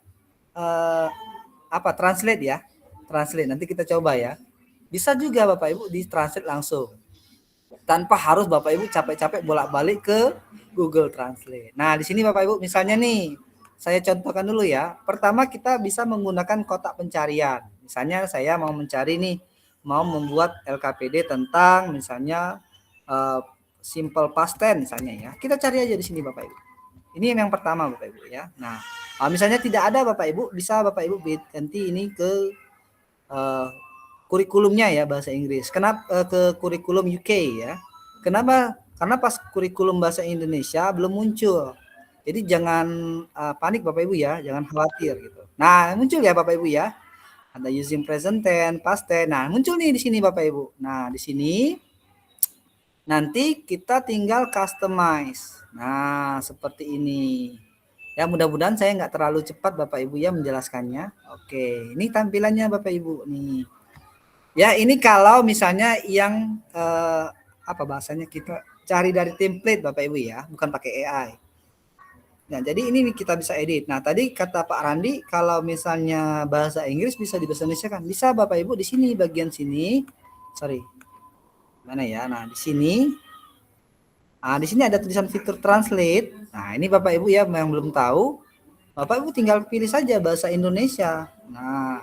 translate ya, translate. Nanti kita coba ya. Bisa juga Bapak Ibu di translate langsung. Tanpa harus Bapak Ibu capek-capek bolak-balik ke Google Translate. Nah, di sini Bapak Ibu misalnya nih, saya contohkan dulu ya. Pertama kita bisa menggunakan kotak pencarian. Misalnya saya mau mencari nih, mau membuat LKPD tentang misalnya simple past tense misalnya ya. Kita cari aja di sini Bapak Ibu. Ini yang pertama Bapak Ibu ya. Nah, misalnya tidak ada Bapak Ibu, bisa Bapak Ibu ganti ini ke kurikulumnya ya bahasa Inggris. Kenapa ke kurikulum UK ya? Kenapa? Karena pas kurikulum bahasa Indonesia belum muncul. Jadi jangan panik Bapak Ibu ya, jangan khawatir gitu. Nah, muncul ya Bapak Ibu ya. Ada using present tense, past tense. Nah, muncul nih di sini Bapak Ibu. Nah, di sini nanti kita tinggal customize. Nah, seperti ini. Ya, mudah-mudahan saya nggak terlalu cepat Bapak Ibu ya menjelaskannya. Oke, ini tampilannya Bapak Ibu nih. Ya, ini kalau misalnya yang apa bahasanya kita cari dari template Bapak Ibu ya, bukan pakai AI. Nah, jadi ini kita bisa edit. Nah, tadi kata Pak Randi kalau misalnya bahasa Inggris bisa dibahasa Indonesia kan? Bisa Bapak Ibu di sini bagian sini. Sorry. Mana ya? Nah, di sini. Nah, di sini ada tulisan fitur translate. Nah, ini Bapak Ibu ya yang belum tahu, Bapak Ibu tinggal pilih saja bahasa Indonesia. Nah,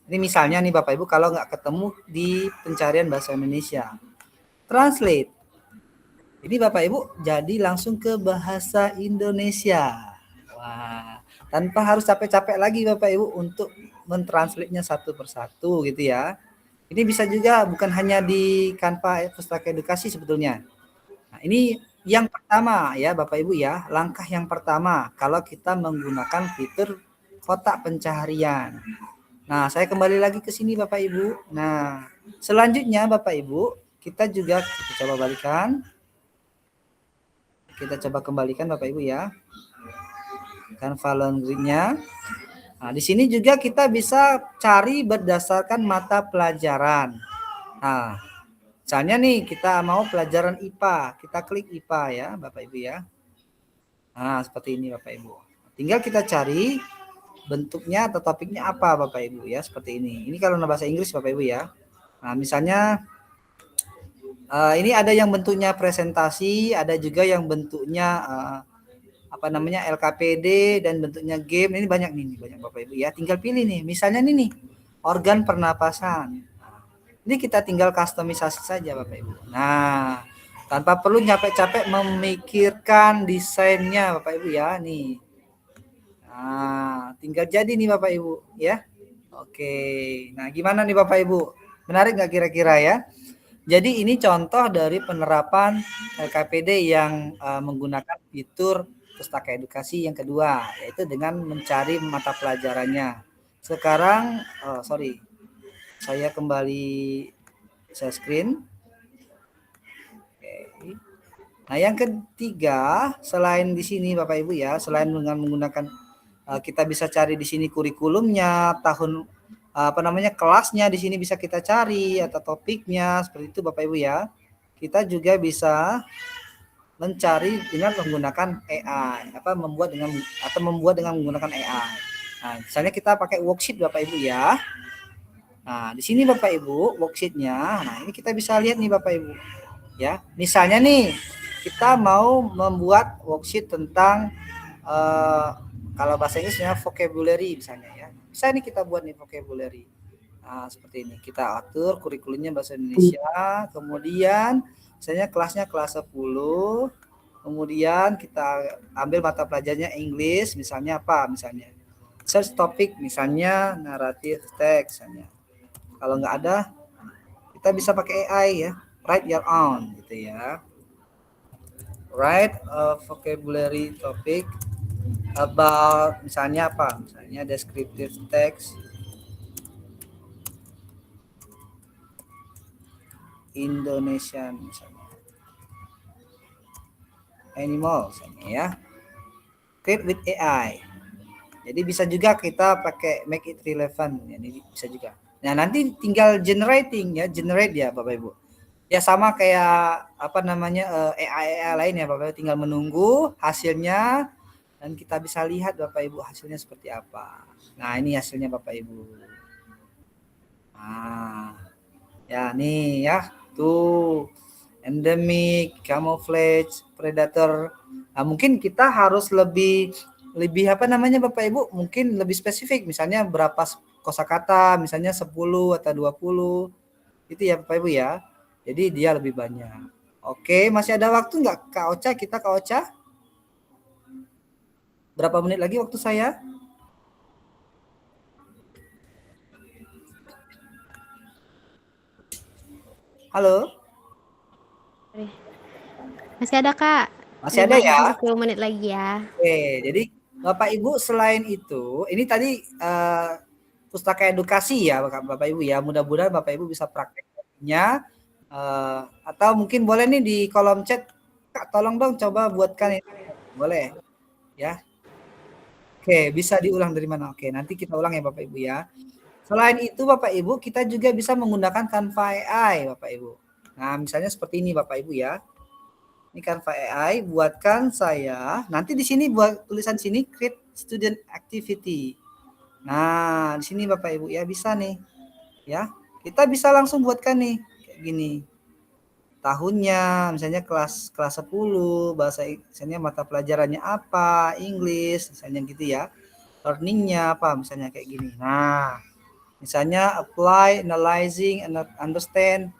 ini misalnya nih Bapak Ibu kalau nggak ketemu di pencarian bahasa Indonesia. Translate. Ini Bapak Ibu jadi langsung ke bahasa Indonesia. Wah, tanpa harus capek-capek lagi Bapak Ibu untuk mentranslate-nya satu persatu gitu ya. Ini bisa juga bukan hanya di Canva Pustaka Edukasi sebetulnya. Nah, ini yang pertama ya Bapak Ibu ya, langkah yang pertama kalau kita menggunakan fitur kotak pencaharian. Nah, saya kembali lagi ke sini Bapak Ibu. Nah, selanjutnya Bapak Ibu, kita coba balikan. Kita coba kembalikan Bapak Ibu ya. Canva Learn Grid-nya. Nah, di sini juga kita bisa cari berdasarkan mata pelajaran. Nah, misalnya nih kita mau pelajaran IPA, kita klik IPA ya Bapak Ibu ya. Nah, seperti ini Bapak Ibu. Tinggal kita cari bentuknya atau topiknya apa Bapak Ibu ya, seperti ini. Ini kalau bahasa Inggris Bapak Ibu ya. Nah, misalnya ini ada yang bentuknya presentasi, ada juga yang bentuknya LKPD dan bentuknya game. Ini banyak nih banyak Bapak Ibu ya. Tinggal pilih nih. Misalnya ini nih, organ pernapasan. Nah, ini kita tinggal customisasi saja Bapak Ibu. Nah, tanpa perlu capek-capek memikirkan desainnya Bapak Ibu ya nih. Nah, tinggal jadi nih Bapak Ibu ya. Oke. Nah, gimana nih Bapak Ibu? Menarik nggak kira-kira ya? Jadi ini contoh dari penerapan LKPD yang menggunakan fitur Pustaka Edukasi yang kedua, yaitu dengan mencari mata pelajarannya. Sekarang, saya kembali share screen. Oke. Nah, yang ketiga, selain di sini Bapak Ibu ya, selain dengan menggunakan kita bisa cari di sini kurikulumnya, tahun kelasnya di sini bisa kita cari atau topiknya seperti itu Bapak Ibu ya. Kita juga bisa mencari dengan menggunakan AI, membuat dengan menggunakan AI. Nah, misalnya kita pakai worksheet Bapak Ibu ya. Nah, di sini Bapak Ibu worksheetnya. Nah, ini kita bisa lihat nih Bapak Ibu. Ya, misalnya nih kita mau membuat worksheet tentang kalau bahasa Inggrisnya vocabulary misalnya ya. Bisa nih kita buat nih vocabulary. Nah, seperti ini. Kita atur kurikulumnya bahasa Indonesia, kemudian misalnya kelasnya kelas 10, kemudian kita ambil mata pelajarannya English, misalnya apa? Misalnya search topik, misalnya narrative text misalnya. Kalau nggak ada, kita bisa pakai AI ya. Write your own gitu ya. Write a vocabulary topic about misalnya apa? Misalnya descriptive text Indonesian misalnya. Animal misalnya ya. Create with AI. Jadi bisa juga kita pakai make it relevant. Ya, ini bisa juga. Nah, nanti tinggal generate ya Bapak Ibu. Ya sama kayak AI lain ya Bapak Ibu, tinggal menunggu hasilnya dan kita bisa lihat Bapak Ibu hasilnya seperti apa. Nah, ini hasilnya Bapak Ibu. Nah, ya nih ya, tuh endemic, camouflage, predator. Nah, mungkin kita harus lebih Bapak Ibu, mungkin lebih spesifik, misalnya berapa kosakata, misalnya 10 atau 20. Itu ya Bapak Ibu ya. Jadi dia lebih banyak. Oke, masih ada waktu nggak Kak Ocha? Kita Kak Ocha? Berapa menit lagi waktu saya? Halo? Masih ada, Kak. Masih ada ya? 10 menit lagi ya. Oke, jadi Bapak Ibu selain itu, ini tadi pustaka edukasi ya Bapak Ibu ya. Mudah-mudahan Bapak Ibu bisa prakteknya. Atau mungkin boleh nih di kolom chat, Kak tolong dong coba buatkan ini. Boleh ya. Oke, bisa diulang dari mana? Oke, nanti kita ulang ya Bapak Ibu ya. Selain itu Bapak Ibu, kita juga bisa menggunakan Canva AI Bapak Ibu. Nah, misalnya seperti ini Bapak Ibu ya. Ini Canva AI, buatkan saya. Nanti di sini buat tulisan sini create student activity. Nah, di sini Bapak Ibu ya bisa nih. Ya. Kita bisa langsung buatkan nih kayak gini. Tahunnya misalnya kelas 10, bahasa misalnya mata pelajarannya apa, English misalnya gitu ya. Learningnya apa misalnya kayak gini. Nah, misalnya apply, analyzing, and understand.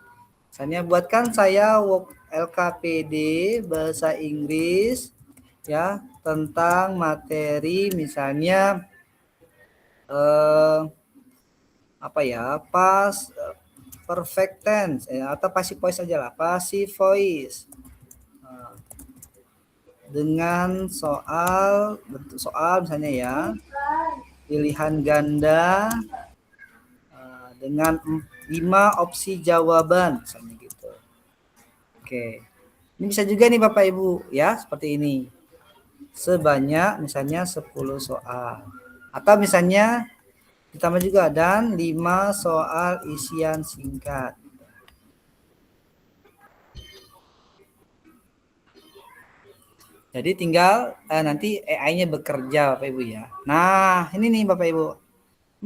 Misalnya buatkan saya LKPD bahasa Inggris ya tentang materi misalnya perfect tense atau passive voice aja lah, passive voice. Dengan bentuk soal misalnya ya, pilihan ganda dengan 5 opsi jawaban misalnya gitu. Oke. Ini bisa juga nih Bapak Ibu ya, seperti ini. Sebanyak misalnya 10 soal. Atau misalnya ditambah juga dan 5 soal isian singkat. Jadi tinggal nanti AI-nya bekerja Bapak Ibu ya. Nah, ini nih Bapak Ibu.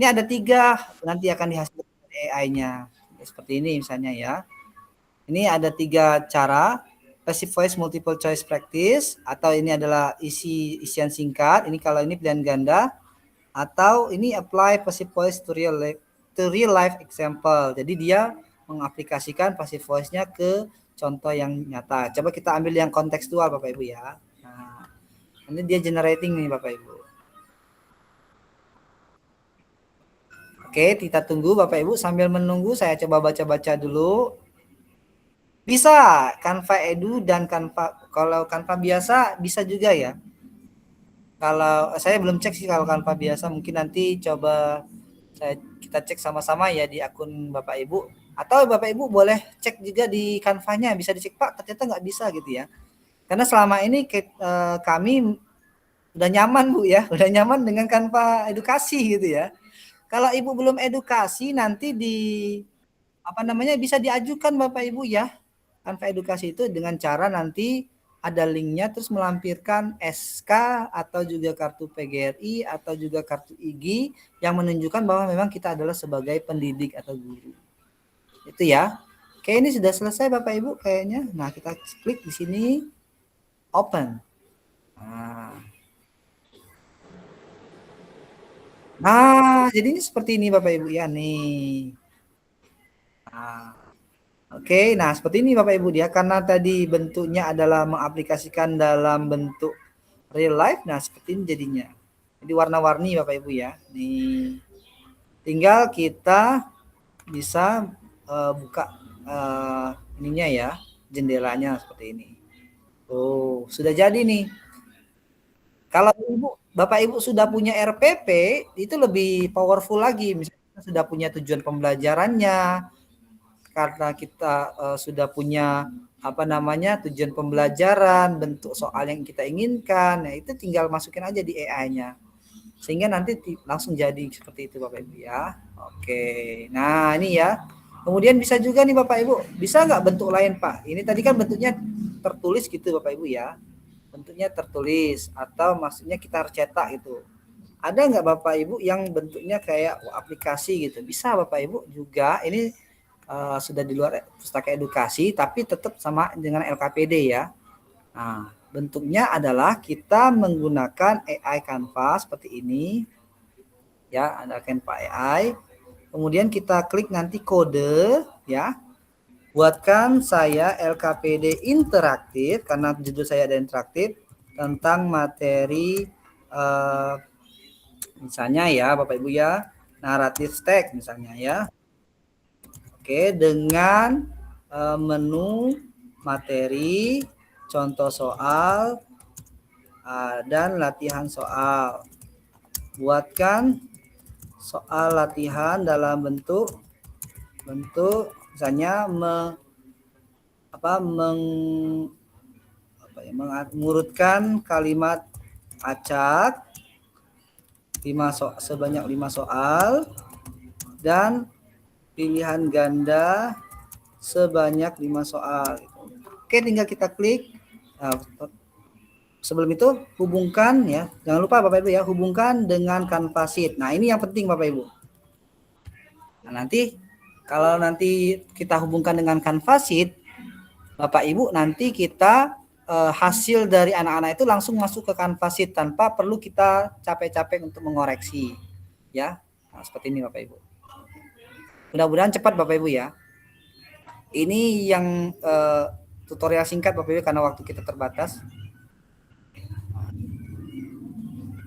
Ini ada 3 nanti akan dihasilkan AI-nya. Seperti ini misalnya ya. Ini ada 3 cara. Passive voice multiple choice practice, atau ini adalah isian singkat. Ini kalau ini pilihan ganda, atau ini apply passive voice to real life example. Jadi dia mengaplikasikan passive voice-nya ke contoh yang nyata. Coba kita ambil yang kontekstual Bapak Ibu ya. Nah, ini dia generating nih Bapak Ibu. Oke, kita tunggu Bapak Ibu. Sambil menunggu saya coba baca-baca dulu. Bisa Canva Edu dan Canva, kalau Canva biasa bisa juga ya. Kalau saya belum cek sih kalau Canva biasa, mungkin nanti coba kita cek sama-sama ya di akun Bapak Ibu. Atau Bapak Ibu boleh cek juga di Canva-nya, bisa dicek Pak, ternyata nggak bisa gitu ya. Karena selama ini kami udah nyaman Bu ya, udah nyaman dengan Canva edukasi gitu ya. Kalau Ibu belum edukasi nanti bisa diajukan Bapak Ibu ya. Canva edukasi itu dengan cara nanti ada linknya terus melampirkan SK atau juga kartu PGRI atau juga kartu IG yang menunjukkan bahwa memang kita adalah sebagai pendidik atau guru. Itu ya. Oke, ini sudah selesai Bapak Ibu kayaknya. Nah, kita klik di sini open. Nah, jadinya seperti ini Bapak Ibu ya nih. Nah, oke, nah seperti ini Bapak Ibu dia karena tadi bentuknya adalah mengaplikasikan dalam bentuk real life. Nah, seperti ini jadinya. Jadi warna-warni Bapak Ibu ya. Nih. Tinggal kita bisa buka ininya ya, jendelanya seperti ini. Oh, sudah jadi nih. Kalau Bapak Ibu sudah punya RPP, itu lebih powerful lagi. Misalnya sudah punya tujuan pembelajarannya, karena kita sudah punya tujuan pembelajaran, bentuk soal yang kita inginkan, nah itu tinggal masukin aja di AI-nya. Sehingga nanti langsung jadi seperti itu Bapak Ibu ya. Oke, nah ini ya. Kemudian bisa juga nih Bapak Ibu, bisa nggak bentuk lain Pak? Ini tadi kan bentuknya tertulis gitu Bapak Ibu ya. Bentuknya tertulis atau maksudnya kita cetak gitu. Ada nggak Bapak Ibu yang bentuknya kayak aplikasi gitu? Bisa Bapak Ibu juga. Ini sudah di luar pustaka edukasi tapi tetap sama dengan LKPD ya. Nah, bentuknya adalah kita menggunakan AI Canva seperti ini. Ya, ada Canva AI. Kemudian kita klik nanti kode ya. Buatkan saya LKPD interaktif karena judul saya ada interaktif tentang materi misalnya ya Bapak Ibu ya, naratif teks misalnya ya. Oke, dengan menu materi, contoh soal dan latihan soal. Buatkan soal latihan dalam bentuk misalnya mengurutkan kalimat acak sebanyak 5 soal dan pilihan ganda sebanyak 5 soal. Oke, tinggal kita klik. Sebelum itu hubungkan ya, jangan lupa Bapak Ibu ya, hubungkan dengan Canva Sheet. Nah, ini yang penting Bapak Ibu. Nah, nanti kalau nanti kita hubungkan dengan Canva Sheet, Bapak Ibu nanti kita hasil dari anak-anak itu langsung masuk ke Canva Sheet tanpa perlu kita capek-capek untuk mengoreksi. Ya, nah, seperti ini Bapak Ibu. Mudah-mudahan cepat Bapak Ibu ya. Ini yang tutorial singkat Bapak Ibu karena waktu kita terbatas.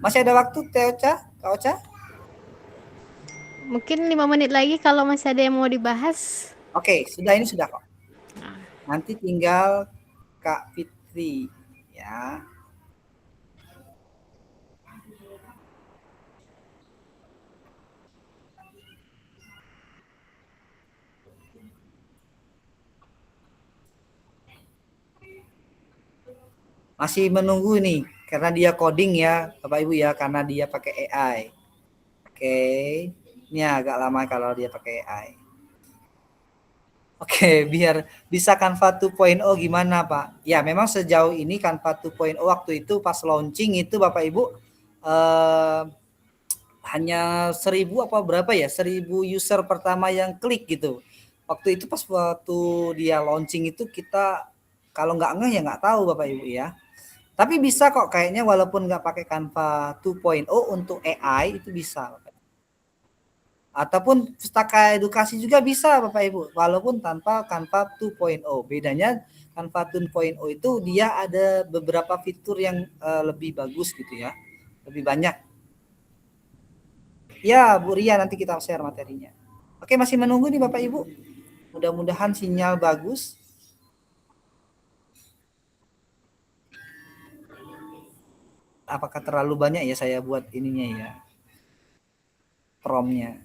Masih ada waktu Kak Ocha? Mungkin 5 menit lagi kalau masih ada yang mau dibahas. Oke, sudah kok. Nanti tinggal Kak Fitri ya. Masih menunggu nih karena dia coding ya Bapak Ibu ya, karena dia pakai AI. Oke, ini agak lama kalau dia pakai AI. Oke, biar bisa Canva 2.0 gimana Pak? Ya memang sejauh ini Canva 2.0 waktu itu pas launching itu Bapak Ibu hanya 1000 apa berapa ya? 1000 user pertama yang klik gitu. Waktu itu pas waktu dia launching itu kita kalau nggak ngeh ya nggak tahu Bapak Ibu ya. Tapi bisa kok kayaknya walaupun nggak pakai Canva 2.0 untuk AI itu bisa. Ataupun pustaka edukasi juga bisa Bapak Ibu walaupun tanpa Canva 2.0. Bedanya Canva 2.0 itu dia ada beberapa fitur yang lebih bagus gitu ya. Lebih banyak. Ya Bu Ria nanti kita share materinya. Oke, masih menunggu nih Bapak Ibu. Mudah-mudahan sinyal bagus. Apakah terlalu banyak ya saya buat ininya ya, promnya.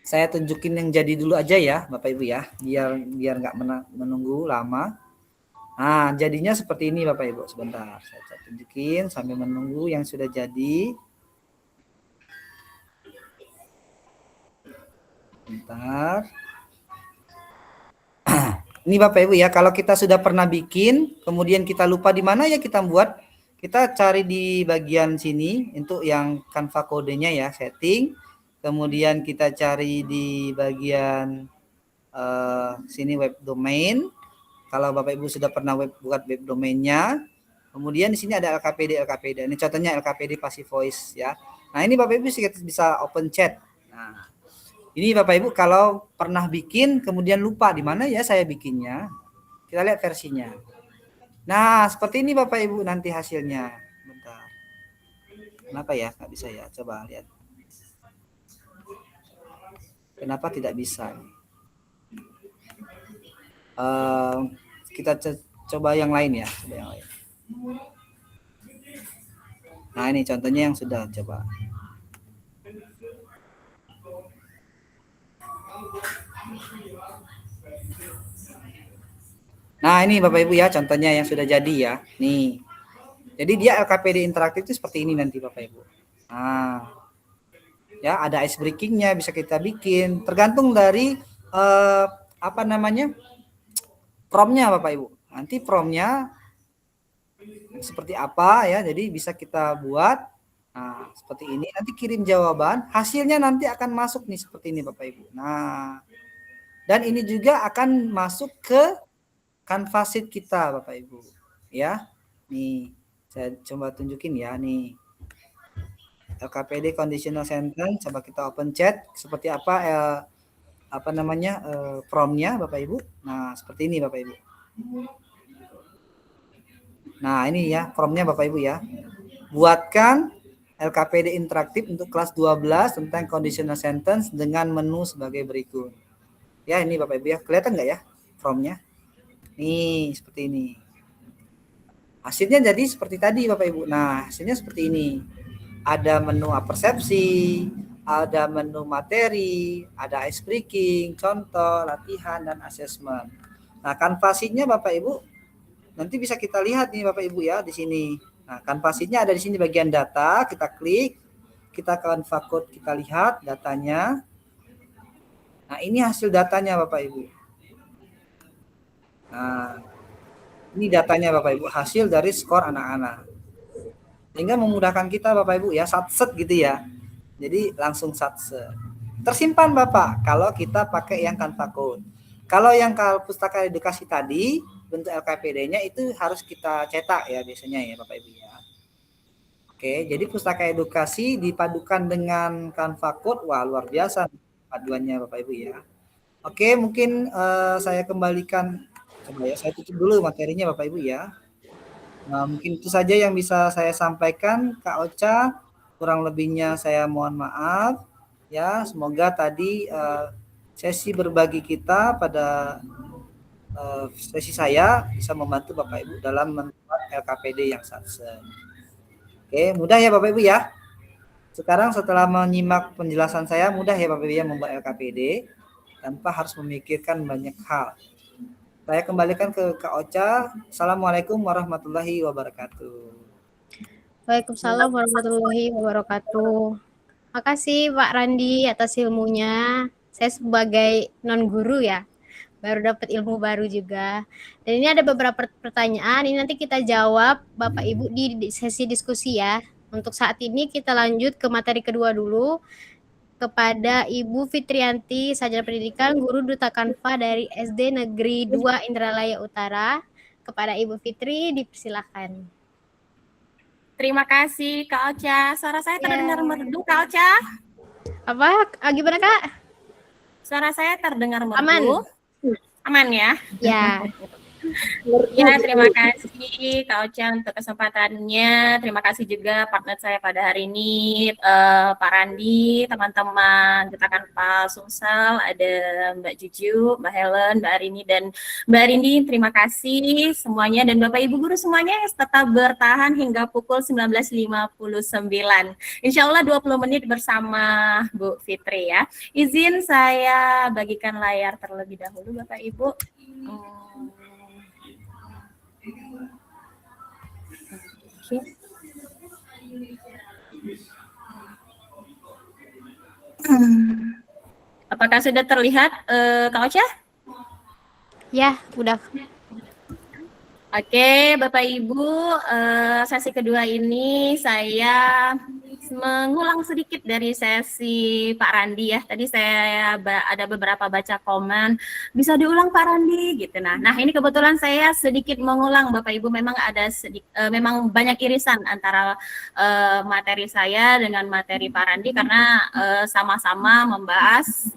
Saya tunjukin yang jadi dulu aja ya Bapak Ibu ya, biar nggak menunggu lama. Nah, jadinya seperti ini Bapak Ibu. Sebentar, saya tunjukin sambil menunggu yang sudah jadi. Bentar. Ini Bapak Ibu ya, kalau kita sudah pernah bikin, kemudian kita lupa di mana ya kita buat, kita cari di bagian sini untuk yang Canva kodenya ya, setting. Kemudian kita cari di bagian sini web domain. Kalau Bapak Ibu sudah pernah buat web domainnya, kemudian di sini ada LKPD. Ini contohnya LKPD Passive Voice ya. Nah ini Bapak Ibu bisa open chat. Nah, ini Bapak Ibu kalau pernah bikin kemudian lupa di mana ya saya bikinnya, kita lihat versinya. Nah seperti ini Bapak Ibu nanti hasilnya. Bentar. Kenapa ya nggak bisa ya? Coba lihat. Kenapa tidak bisa? Kita coba yang lain ya. Coba yang lain. Nah ini contohnya yang sudah coba. Nah ini Bapak Ibu ya contohnya yang sudah jadi ya. Nih. Jadi dia LKPD interaktif itu seperti ini nanti Bapak Ibu. Nah. Ya ada ice breakingnya bisa kita bikin. Tergantung dari apa namanya? Promnya Bapak Ibu. Nanti promnya seperti apa ya. Jadi bisa kita buat. Nah seperti ini. Nanti kirim jawaban. Hasilnya nanti akan masuk nih seperti ini Bapak Ibu. Nah. Dan ini juga akan masuk ke Canva sheet kita Bapak Ibu ya. Nih saya coba tunjukin ya nih LKPD conditional sentence. Coba kita open chat seperti apa namanya promnya Bapak Ibu. Nah seperti ini Bapak Ibu. Nah ini ya promnya Bapak Ibu ya. Buatkan LKPD interaktif untuk kelas 12 tentang conditional sentence dengan menu sebagai berikut. Ya ini Bapak Ibu ya, kelihatan nggak ya promnya? Nih seperti ini. Hasilnya jadi seperti tadi Bapak Ibu. Nah hasilnya seperti ini. Ada menu persepsi, ada menu materi, ada ice breaking, contoh, latihan, dan assessment. Nah Canva sheet-nya Bapak Ibu nanti bisa kita lihat nih Bapak Ibu ya di sini. Nah Canva sheet-nya ada di sini bagian data, kita klik, kita Canva code, kita lihat datanya. Nah ini hasil datanya Bapak Ibu. Nah, ini datanya Bapak Ibu, hasil dari skor anak-anak. Sehingga memudahkan kita Bapak Ibu ya, satset gitu ya. Jadi langsung satset. Tersimpan Bapak kalau kita pakai yang Canva Code. Kalau yang pustaka edukasi tadi, bentuk LKPD-nya itu harus kita cetak ya biasanya ya Bapak Ibu ya. Oke, jadi pustaka edukasi dipadukan dengan Canva Code, wah luar biasa paduannya Bapak Ibu ya. Oke, mungkin saya kembalikan. Coba ya, saya tutup dulu materinya Bapak Ibu ya. Nah, mungkin itu saja yang bisa saya sampaikan Kak Ocha. Kurang lebihnya saya mohon maaf. Ya, semoga tadi sesi berbagi kita pada sesi saya bisa membantu Bapak Ibu dalam membuat LKPD yang satset. Oke, mudah ya Bapak Ibu ya. Sekarang setelah menyimak penjelasan saya, mudah ya Bapak Ibu ya membuat LKPD tanpa harus memikirkan banyak hal. Saya kembalikan ke Kak Ocha. Assalamualaikum warahmatullahi wabarakatuh. Waalaikumsalam warahmatullahi wabarakatuh. Makasih Pak Randi atas ilmunya. Saya sebagai non guru ya, baru dapat ilmu baru juga. Dan ini ada beberapa pertanyaan. Ini nanti kita jawab Bapak Ibu di sesi diskusi ya. Untuk saat ini kita lanjut ke materi kedua dulu. Kepada Ibu Fitrianti, Sarjana Pendidikan, Guru Duta Canva dari SD Negeri 2 Indralaya Utara. Kepada Ibu Fitri, dipersilakan. Terima kasih Kak Ocha. Suara saya terdengar merdu Kak Ocha? Apa? Gimana Kak? Suara saya terdengar merdu. Aman. Aman ya? Ya. Ya, terima kasih Kak Ocha untuk kesempatannya. Terima kasih juga partner saya pada hari ini, Pak Randi, teman-teman Duta Canva Sumsel, ada Mbak Juju, Mbak Helen, Mbak Arini, dan Mbak Rindi. Terima kasih semuanya, dan Bapak Ibu Guru semuanya yang tetap bertahan hingga pukul 19.59. Insya Allah 20 menit bersama Bu Fitri ya. Izin saya bagikan layar terlebih dahulu Bapak Ibu. Oke. Apakah sudah terlihat, Kak Ocha? Ya, udah. Oke, Bapak Ibu, sesi kedua ini saya mengulang sedikit dari sesi Pak Randi ya. Tadi saya ada beberapa baca komen, bisa diulang Pak Randi gitu. Nah, ini kebetulan saya sedikit mengulang Bapak Ibu, memang ada memang banyak irisan antara materi saya dengan materi Pak Randi karena sama-sama membahas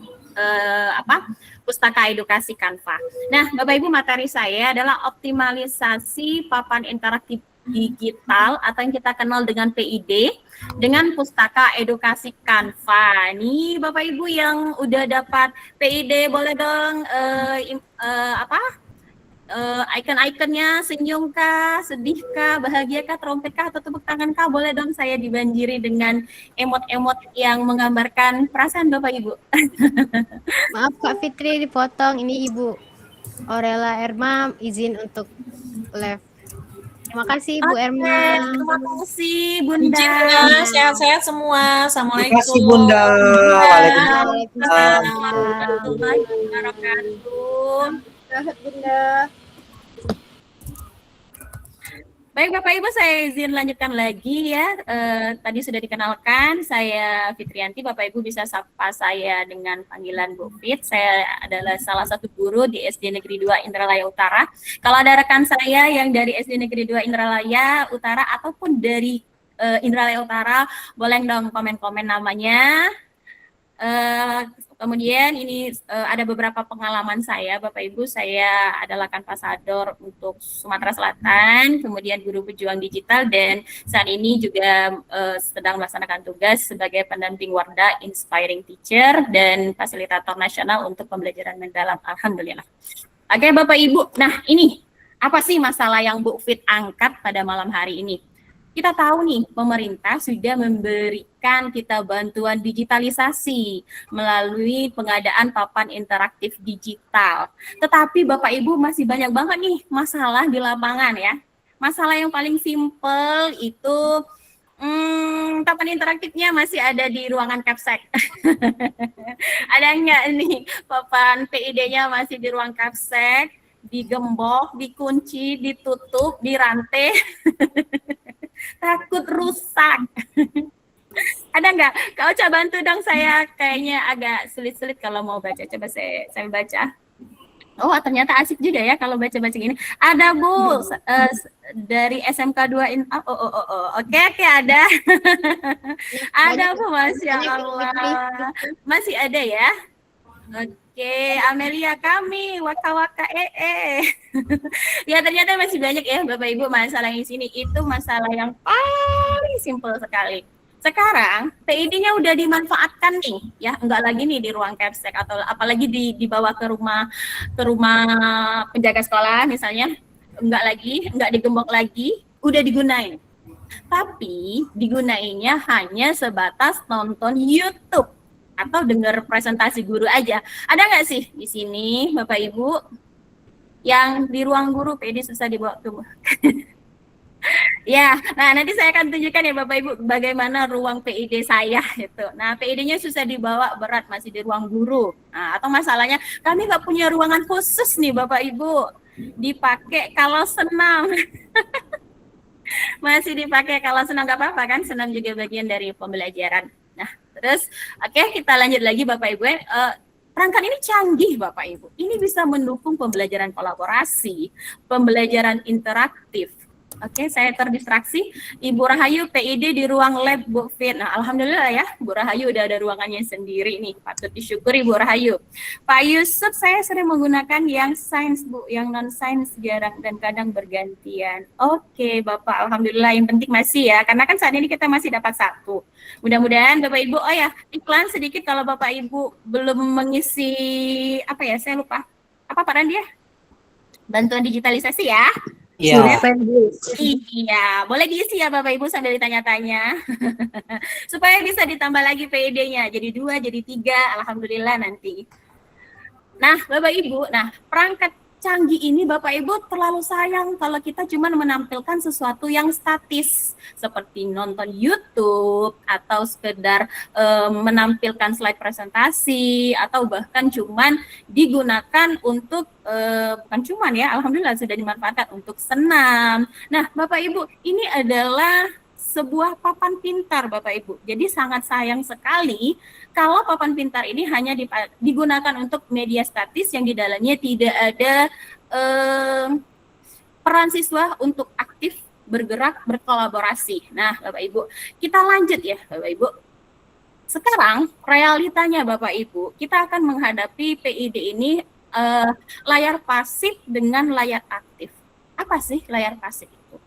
Pustaka Edukasi Canva. Nah, Bapak Ibu, materi saya adalah optimalisasi papan interaktif digital atau yang kita kenal dengan PID dengan Pustaka Edukasi Canva. Nih, Bapak Ibu yang udah dapat PID boleh dong icon-iconnya, senyum kah, sedih kah, bahagia kah, trompet kah, atau tepuk tangan kah, boleh dong saya dibanjiri dengan emot-emot yang menggambarkan perasaan Bapak Ibu. Maaf Kak Fitri dipotong, ini Ibu Orela Erma izin untuk live. Terima kasih Ibu Erma. Terima kasih Bunda. Izin ya, sehat-sehat semua. Assalamualaikum. Terima kasih Bunda. Waalaikumsalam warahmatullahi wabarakatuh. Selamat Bunda. Baik Bapak Ibu, saya izin lanjutkan lagi ya. Tadi sudah dikenalkan, saya Fitrianti. Bapak Ibu bisa sapa saya dengan panggilan Bu Fit. Saya adalah salah satu guru di SD Negeri 2 Indralaya Utara. Kalau ada rekan saya yang dari SD Negeri 2 Indralaya Utara ataupun dari Indralaya Utara, boleh dong komen-komen namanya. Kemudian ini ada beberapa pengalaman saya, Bapak Ibu. Saya adalah Kanvasador untuk Sumatera Selatan, kemudian guru pejuang digital, dan saat ini juga sedang melaksanakan tugas sebagai pendamping Wardah Inspiring Teacher dan fasilitator nasional untuk pembelajaran mendalam. Alhamdulillah. Oke Bapak Ibu, nah ini apa sih masalah yang Bu Fit angkat pada malam hari ini? Kita tahu nih, pemerintah sudah memberikan kita bantuan digitalisasi melalui pengadaan papan interaktif digital. Tetapi Bapak Ibu masih banyak banget nih masalah di lapangan ya. Masalah yang paling simpel itu papan interaktifnya masih ada di ruangan Capsek. Ada nggak nih papan PID-nya masih di ruang Capsek, digembok, dikunci, ditutup, dirantai. Takut rusak. Ada nggak? Kau coba bantu dong, saya kayaknya agak sulit-sulit kalau mau baca. Coba saya baca. Oh, ternyata asik juga ya kalau baca-baca gini. Ada Bu dari SMK 2 Oke, ada. Ada Bu, Masya Allah. Masih ada ya? Oke, Amelia kami, waka-waka Ya ternyata masih banyak ya Bapak Ibu masalah yang di sini. Itu masalah yang paling simpel sekali. Sekarang PID-nya udah dimanfaatkan nih, ya enggak lagi nih di ruang Capsek atau apalagi dibawa ke rumah penjaga sekolah misalnya, enggak digembok lagi, udah digunain. Tapi digunainnya hanya sebatas nonton YouTube atau dengar presentasi guru aja. Ada nggak sih di sini Bapak Ibu yang di ruang guru PID susah dibawa ke ya, nah nanti saya akan tunjukkan ya Bapak Ibu bagaimana ruang PID saya itu. Nah PID-nya susah dibawa, berat, masih di ruang guru. Nah, atau masalahnya kami nggak punya ruangan khusus nih Bapak Ibu, dipakai kalau senam. Masih dipakai kalau senam, nggak apa-apa kan, senam juga bagian dari pembelajaran. Nah terus oke, kita lanjut lagi Bapak Ibu. Perangkat ini canggih Bapak Ibu. Ini bisa mendukung pembelajaran kolaborasi, pembelajaran interaktif. Oke, saya terdistraksi. Ibu Rahayu PID di ruang lab Bu Fit. Nah, alhamdulillah ya, Bu Rahayu udah ada ruangannya sendiri nih. Patut disyukuri Bu Rahayu. Pak Yusuf, saya sering menggunakan yang sains Bu, yang non sains jarang dan kadang bergantian. Oke, Bapak, alhamdulillah. Yang penting masih ya, karena kan saat ini kita masih dapat satu. Mudah-mudahan Bapak Ibu, oh ya, iklan sedikit kalau Bapak Ibu belum mengisi apa ya, saya lupa. Apa Pak Randi ya? Bantuan digitalisasi ya. Iya. Iya, boleh diisi ya Bapak Ibu sambil ditanya-tanya. Supaya bisa ditambah lagi PID-nya. Jadi 2, jadi 3, alhamdulillah nanti. Nah, Bapak Ibu, nah perangkat canggih ini Bapak Ibu terlalu sayang kalau kita cuma menampilkan sesuatu yang statis seperti nonton YouTube atau sekedar menampilkan slide presentasi atau bahkan cuman digunakan untuk bukan cuman ya, alhamdulillah sudah dimanfaatkan untuk senam. Nah, Bapak Ibu, ini adalah sebuah papan pintar Bapak Ibu. Jadi sangat sayang sekali kalau papan pintar ini hanya digunakan untuk media statis yang di dalamnya tidak ada peran siswa untuk aktif bergerak berkolaborasi. Nah, Bapak Ibu, kita lanjut ya Bapak Ibu. Sekarang realitanya Bapak Ibu, kita akan menghadapi PID ini layar pasif dengan layar aktif. Apa sih layar pasif itu?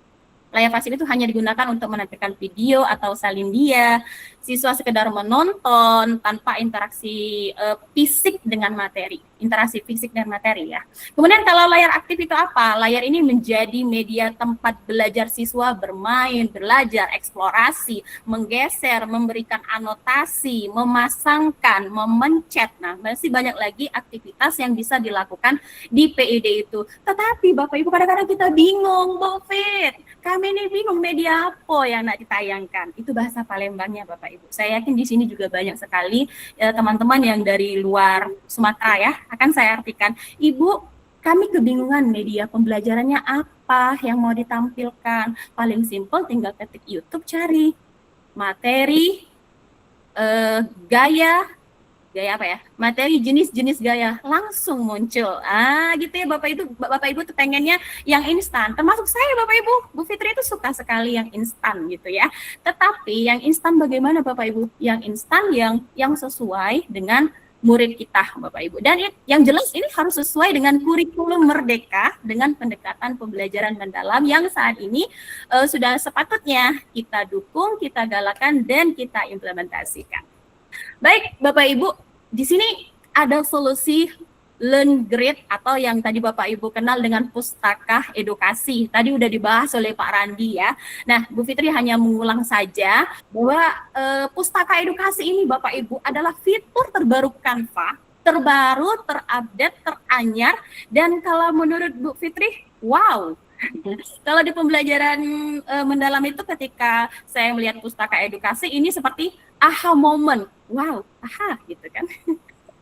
Layar pasif itu hanya digunakan untuk menampilkan video atau salin dia. Siswa sekedar menonton tanpa interaksi fisik dengan materi. Interaksi fisik dan materi ya. Kemudian kalau layar aktif itu apa? Layar ini menjadi media tempat belajar siswa bermain, belajar, eksplorasi, menggeser, memberikan anotasi, memasangkan, memencet. Nah, masih banyak lagi aktivitas yang bisa dilakukan di PID itu. Tetapi Bapak Ibu kadang-kadang kita bingung, Bu Fit. Kami ini bingung media apa yang nak ditayangkan. Itu bahasa Palembangnya Bapak Ibu. Saya yakin di sini juga banyak sekali teman-teman yang dari luar Sumatera ya. Akan saya artikan, Ibu, kami kebingungan media pembelajarannya apa yang mau ditampilkan. Paling simpel tinggal ketik YouTube, cari materi, gaya apa ya? Materi jenis-jenis gaya langsung muncul. Gitu ya Bapak Ibu tuh pengennya yang instan. Termasuk saya Bapak Ibu, Bu Fitri itu suka sekali yang instan gitu ya. Tetapi yang instan bagaimana Bapak Ibu? Yang instan yang sesuai dengan murid kita Bapak Ibu. Dan yang jelas ini harus sesuai dengan kurikulum Merdeka dengan pendekatan pembelajaran mendalam yang saat ini sudah sepatutnya kita dukung, kita galakan dan kita implementasikan. Baik, Bapak Ibu, di sini ada solusi LearnGrid atau yang tadi Bapak Ibu kenal dengan pustaka edukasi. Tadi udah dibahas oleh Pak Randi ya. Nah, Bu Fitri hanya mengulang saja bahwa pustaka edukasi ini Bapak Ibu adalah fitur terbaru Canva, terbaru, terupdate, teranyar, dan kalau menurut Bu Fitri, wow. Kalau di pembelajaran mendalam itu ketika saya melihat pustaka edukasi ini seperti aha moment, wow, aha gitu kan.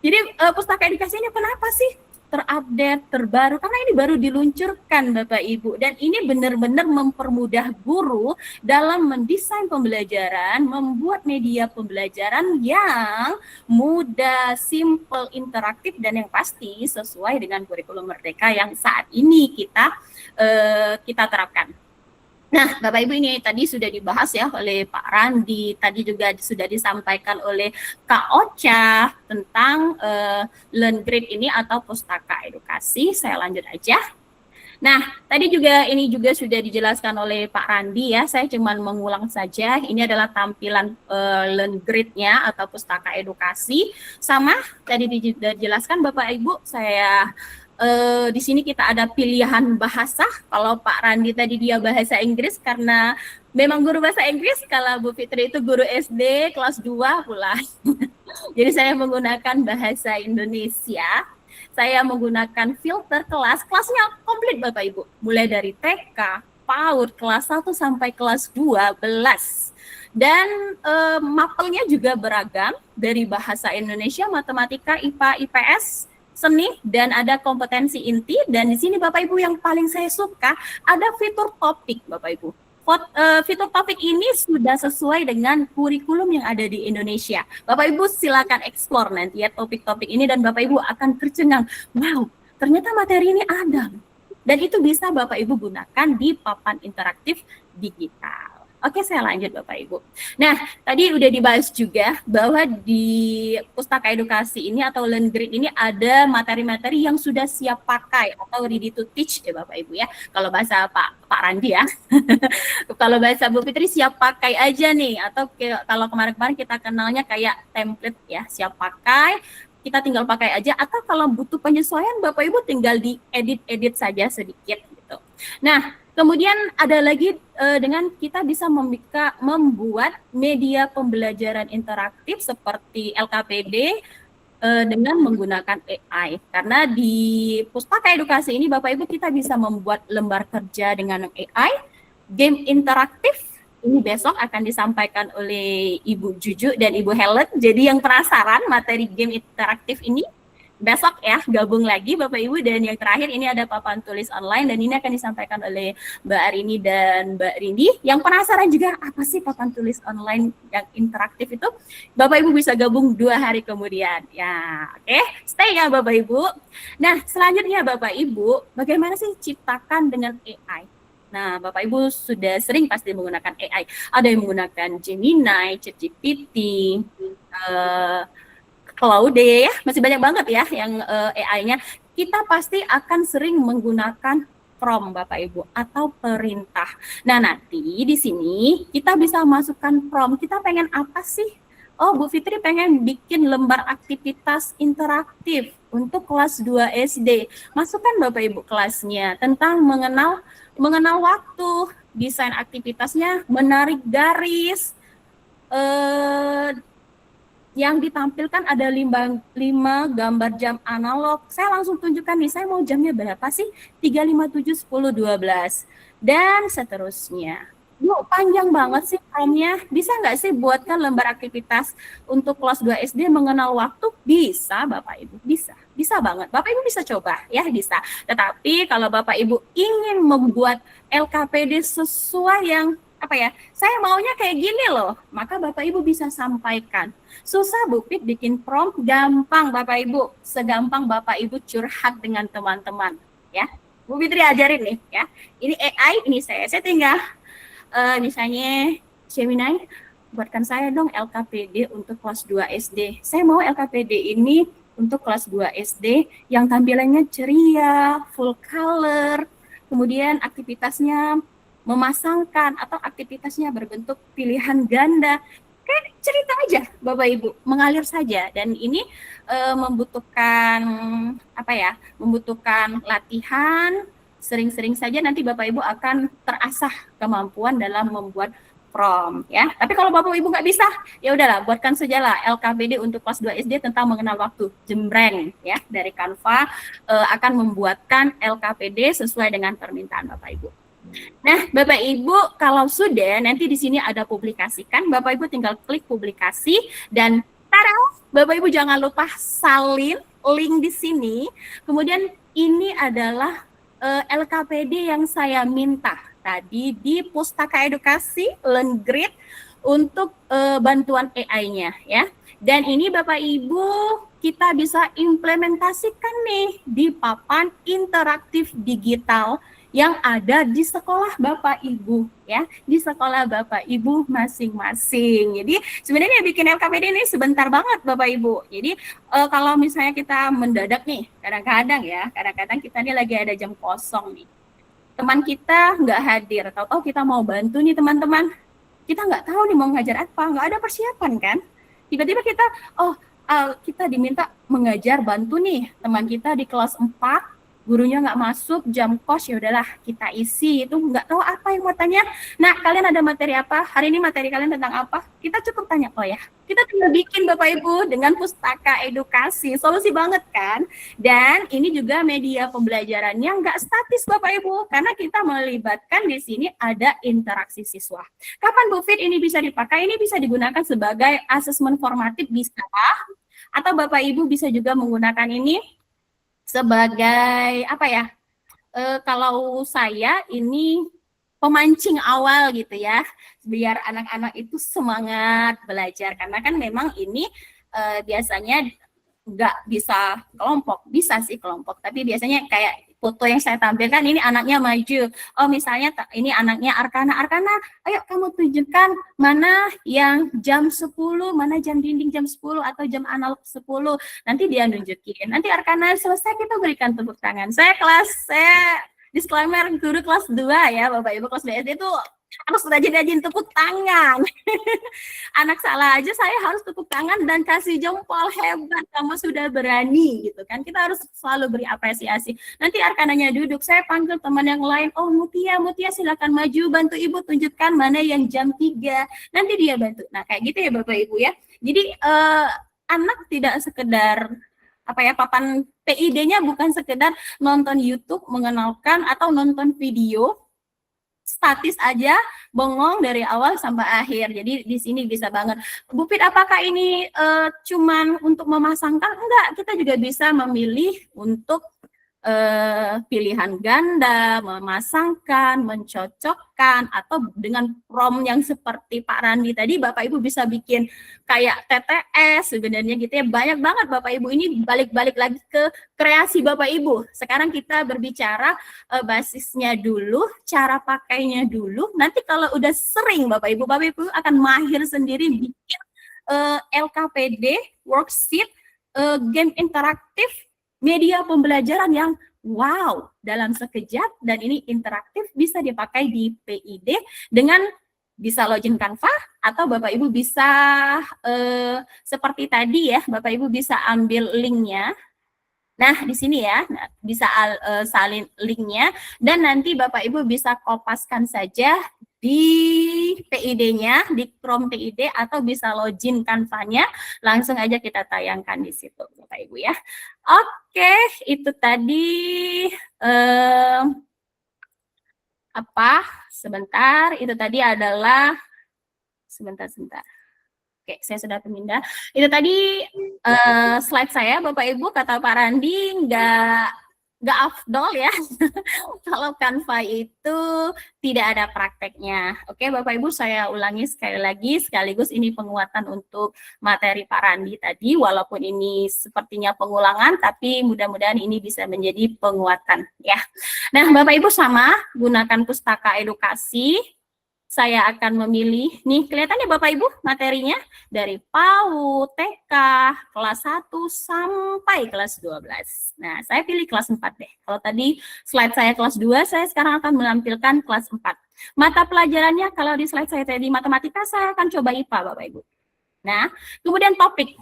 Jadi pustaka edukasi ini kenapa sih terupdate, terbaru? Karena ini baru diluncurkan Bapak Ibu dan ini benar-benar mempermudah guru dalam mendesain pembelajaran, membuat media pembelajaran yang mudah, simple, interaktif dan yang pasti sesuai dengan kurikulum Merdeka yang saat ini kita terapkan. Nah, Bapak Ibu ini tadi sudah dibahas ya oleh Pak Randi, tadi juga sudah disampaikan oleh Kak Ocha tentang LearnGrid ini atau pustaka edukasi. Saya lanjut aja. Nah, tadi juga ini juga sudah dijelaskan oleh Pak Randi ya, saya cuma mengulang saja. Ini adalah tampilan LearnGrid-nya atau pustaka edukasi. Sama tadi dijelaskan Bapak Ibu, saya di sini kita ada pilihan bahasa. Kalau Pak Randi tadi dia bahasa Inggris karena memang guru bahasa Inggris, kalau Bu Fitri itu guru SD kelas 2 pula. Jadi saya menggunakan bahasa Indonesia. Saya menggunakan filter kelas, kelasnya komplit Bapak Ibu. Mulai dari TK, PAUD, kelas 1 sampai kelas 12. Dan mapelnya juga beragam dari bahasa Indonesia, matematika, IPA, IPS, seni, dan ada kompetensi inti. Dan di sini Bapak Ibu yang paling saya suka ada fitur topik Bapak Ibu. Fitur topik ini sudah sesuai dengan kurikulum yang ada di Indonesia. Bapak Ibu silakan explore nanti ya topik-topik ini dan Bapak Ibu akan tercengang. Wow, ternyata materi ini ada. Dan itu bisa Bapak Ibu gunakan di papan interaktif digital. Oke, saya lanjut Bapak Ibu. Nah, tadi udah dibahas juga bahwa di pustaka edukasi ini atau LearnGrid ini ada materi-materi yang sudah siap pakai atau ready to teach ya Bapak Ibu ya. Kalau bahasa Pak Randi ya. Kalau bahasa Bu Fitri siap pakai aja nih, atau kalau kemarin-kemarin kita kenalnya kayak template ya, siap pakai. Kita tinggal pakai aja, atau kalau butuh penyesuaian Bapak Ibu tinggal diedit-edit saja sedikit gitu. Nah, kemudian ada lagi dengan kita bisa membuat media pembelajaran interaktif seperti LKPD, dengan menggunakan AI. Karena di Pustaka Edukasi ini Bapak Ibu kita bisa membuat lembar kerja dengan AI, game interaktif. Ini besok akan disampaikan oleh Ibu Juju dan Ibu Helen. Jadi yang penasaran materi game interaktif ini, besok ya gabung lagi Bapak Ibu. Dan yang terakhir ini ada papan tulis online dan ini akan disampaikan oleh Mbak Arini dan Mbak Rindi. Yang penasaran juga apa sih papan tulis online yang interaktif itu? Bapak Ibu bisa gabung 2 hari kemudian. Ya, oke. Stay ya Bapak Ibu. Nah, selanjutnya Bapak Ibu, bagaimana sih ciptakan dengan AI? Nah, Bapak Ibu sudah sering pasti menggunakan AI. Ada yang menggunakan Gemini, ChatGPT, Claude ya, masih banyak banget ya yang AI-nya. Kita pasti akan sering menggunakan prompt Bapak Ibu atau perintah. Nah, nanti di sini kita bisa masukkan prompt. Kita pengen apa sih? Oh, Bu Fitri pengen bikin lembar aktivitas interaktif untuk kelas 2 SD. Masukkan Bapak Ibu kelasnya tentang mengenal waktu, desain aktivitasnya, menarik garis, yang ditampilkan ada 5 gambar jam analog. Saya langsung tunjukkan nih, saya mau jamnya berapa sih? 3, 5, 7, 10, 12. Dan seterusnya. Yuk, panjang banget sih promnya. Bisa nggak sih buatkan lembar aktivitas untuk kelas 2 SD mengenal waktu? Bisa, Bapak Ibu. Bisa. Bisa banget. Bapak Ibu bisa coba, ya bisa. Tetapi kalau Bapak Ibu ingin membuat LKPD sesuai yang apa ya, saya maunya kayak gini loh, maka Bapak Ibu bisa sampaikan. Susah Bu Fit bikin prompt, gampang Bapak Ibu, segampang Bapak Ibu curhat dengan teman-teman, ya. Bu Fitri ajarin nih, ya. Ini AI, ini saya tinggal misalnya Gemini, buatkan saya dong LKPD untuk kelas 2 SD. Saya mau LKPD ini untuk kelas 2 SD yang tampilannya ceria, full color, kemudian aktivitasnya memasangkan atau aktivitasnya berbentuk pilihan ganda. Kayak cerita aja Bapak Ibu, mengalir saja. Dan ini membutuhkan apa ya? Membutuhkan latihan, sering-sering saja nanti Bapak Ibu akan terasah kemampuan dalam membuat prompt ya. Tapi kalau Bapak Ibu nggak bisa, ya udahlah buatkan sajalah LKPD untuk kelas 2 SD tentang mengenal waktu, jembreng ya, dari Canva akan membuatkan LKPD sesuai dengan permintaan Bapak Ibu. Nah, Bapak Ibu kalau sudah nanti di sini ada publikasikan, Bapak Ibu tinggal klik publikasi dan tada, Bapak Ibu jangan lupa salin link di sini. Kemudian ini adalah LKPD yang saya minta tadi di Pustaka Edukasi LearnGrid untuk bantuan AI-nya ya. Dan ini Bapak Ibu kita bisa implementasikan nih di papan interaktif digital yang ada di sekolah Bapak Ibu ya, di sekolah Bapak Ibu masing-masing. Jadi sebenarnya bikin LKPD ini sebentar banget Bapak Ibu. Jadi kalau misalnya kita mendadak nih, kadang-kadang kita nih lagi ada jam kosong nih. Teman kita nggak hadir, tahu-tahu kita mau bantu nih teman-teman. Kita nggak tahu nih mau ngajar apa, nggak ada persiapan kan. Tiba-tiba kita, kita diminta mengajar bantu nih teman kita di kelas 4, gurunya nggak masuk, jam kos, ya udahlah kita isi, itu nggak tahu apa yang mau tanya. Nah, kalian ada materi apa? Hari ini materi kalian tentang apa? Kita cukup tanya, ya. Kita tinggal bikin Bapak Ibu dengan Pustaka Edukasi, solusi banget kan? Dan ini juga media pembelajarannya nggak statis Bapak Ibu, karena kita melibatkan di sini ada interaksi siswa. Kapan Bu Fit ini bisa dipakai? Ini bisa digunakan sebagai asesmen formatif bisa, atau Bapak Ibu bisa juga menggunakan ini sebagai apa ya, kalau saya ini pemancing awal gitu ya, biar anak-anak itu semangat belajar, karena kan memang ini biasanya nggak bisa kelompok, bisa sih kelompok, tapi biasanya kayak foto yang saya tampilkan ini anaknya maju, oh misalnya ini anaknya Arkana, ayo kamu tunjukkan mana yang jam 10, mana jam dinding jam 10 atau jam analog 10, nanti dia nunjukin, nanti Arkana selesai kita berikan tepuk tangan. Saya disclaimer guru kelas 2 ya Bapak Ibu, kelas 2 SD itu harus rajin-rajin tepuk tangan. Anak salah aja saya harus tepuk tangan dan kasih jempol, hebat kamu sudah berani gitu kan. Kita harus selalu beri apresiasi. Nanti Arkananya duduk, saya panggil teman yang lain, oh Mutia silakan maju, bantu Ibu tunjukkan mana yang jam 3. Nanti dia bantu. Nah kayak gitu ya Bapak Ibu ya. Jadi anak tidak sekedar apa ya, papan PID-nya bukan sekedar nonton YouTube mengenalkan atau nonton video statis aja, bengong dari awal sampai akhir. Jadi di sini bisa banget. Bu Fit, apakah ini cuman untuk memasangkan? Enggak, kita juga bisa memilih untuk pilihan ganda, memasangkan, mencocokkan, atau dengan prompt yang seperti Pak Randi tadi, Bapak Ibu bisa bikin kayak TTS sebenarnya gitu ya. Banyak banget Bapak Ibu, ini balik-balik lagi ke kreasi Bapak Ibu. Sekarang kita berbicara basisnya dulu, cara pakainya dulu. Nanti kalau udah sering Bapak Ibu akan mahir sendiri bikin LKPD, worksheet, game interaktif, media pembelajaran yang wow dalam sekejap, dan ini interaktif, bisa dipakai di PID dengan bisa login Canva, atau Bapak Ibu bisa seperti tadi ya, Bapak Ibu bisa ambil linknya. Nah, di sini ya, bisa salin linknya, dan nanti Bapak Ibu bisa kopaskan saja di PID-nya, di Chrome PID, atau bisa login Canva-nya, langsung aja kita tayangkan di situ, Bapak Ibu ya. Oke, itu tadi sebentar, itu tadi adalah sebentar. Oke, saya sudah pemindah. Itu tadi slide saya, Bapak Ibu, kata Pak Randi, nggak afdol ya kalau Canva itu tidak ada prakteknya. Oke, Bapak Ibu, saya ulangi sekali lagi, sekaligus ini penguatan untuk materi Pak Randi tadi, walaupun ini sepertinya pengulangan, tapi mudah-mudahan ini bisa menjadi penguatan ya. Nah, Bapak Ibu sama gunakan pustaka edukasi. Saya akan memilih, nih kelihatannya Bapak Ibu materinya dari PAUD, TK, kelas 1 sampai kelas 12. Nah, saya pilih kelas 4 deh. Kalau tadi slide saya kelas 2, saya sekarang akan menampilkan kelas 4. Mata pelajarannya kalau di slide saya tadi matematika, saya akan coba IPA Bapak Ibu. Nah, kemudian topik.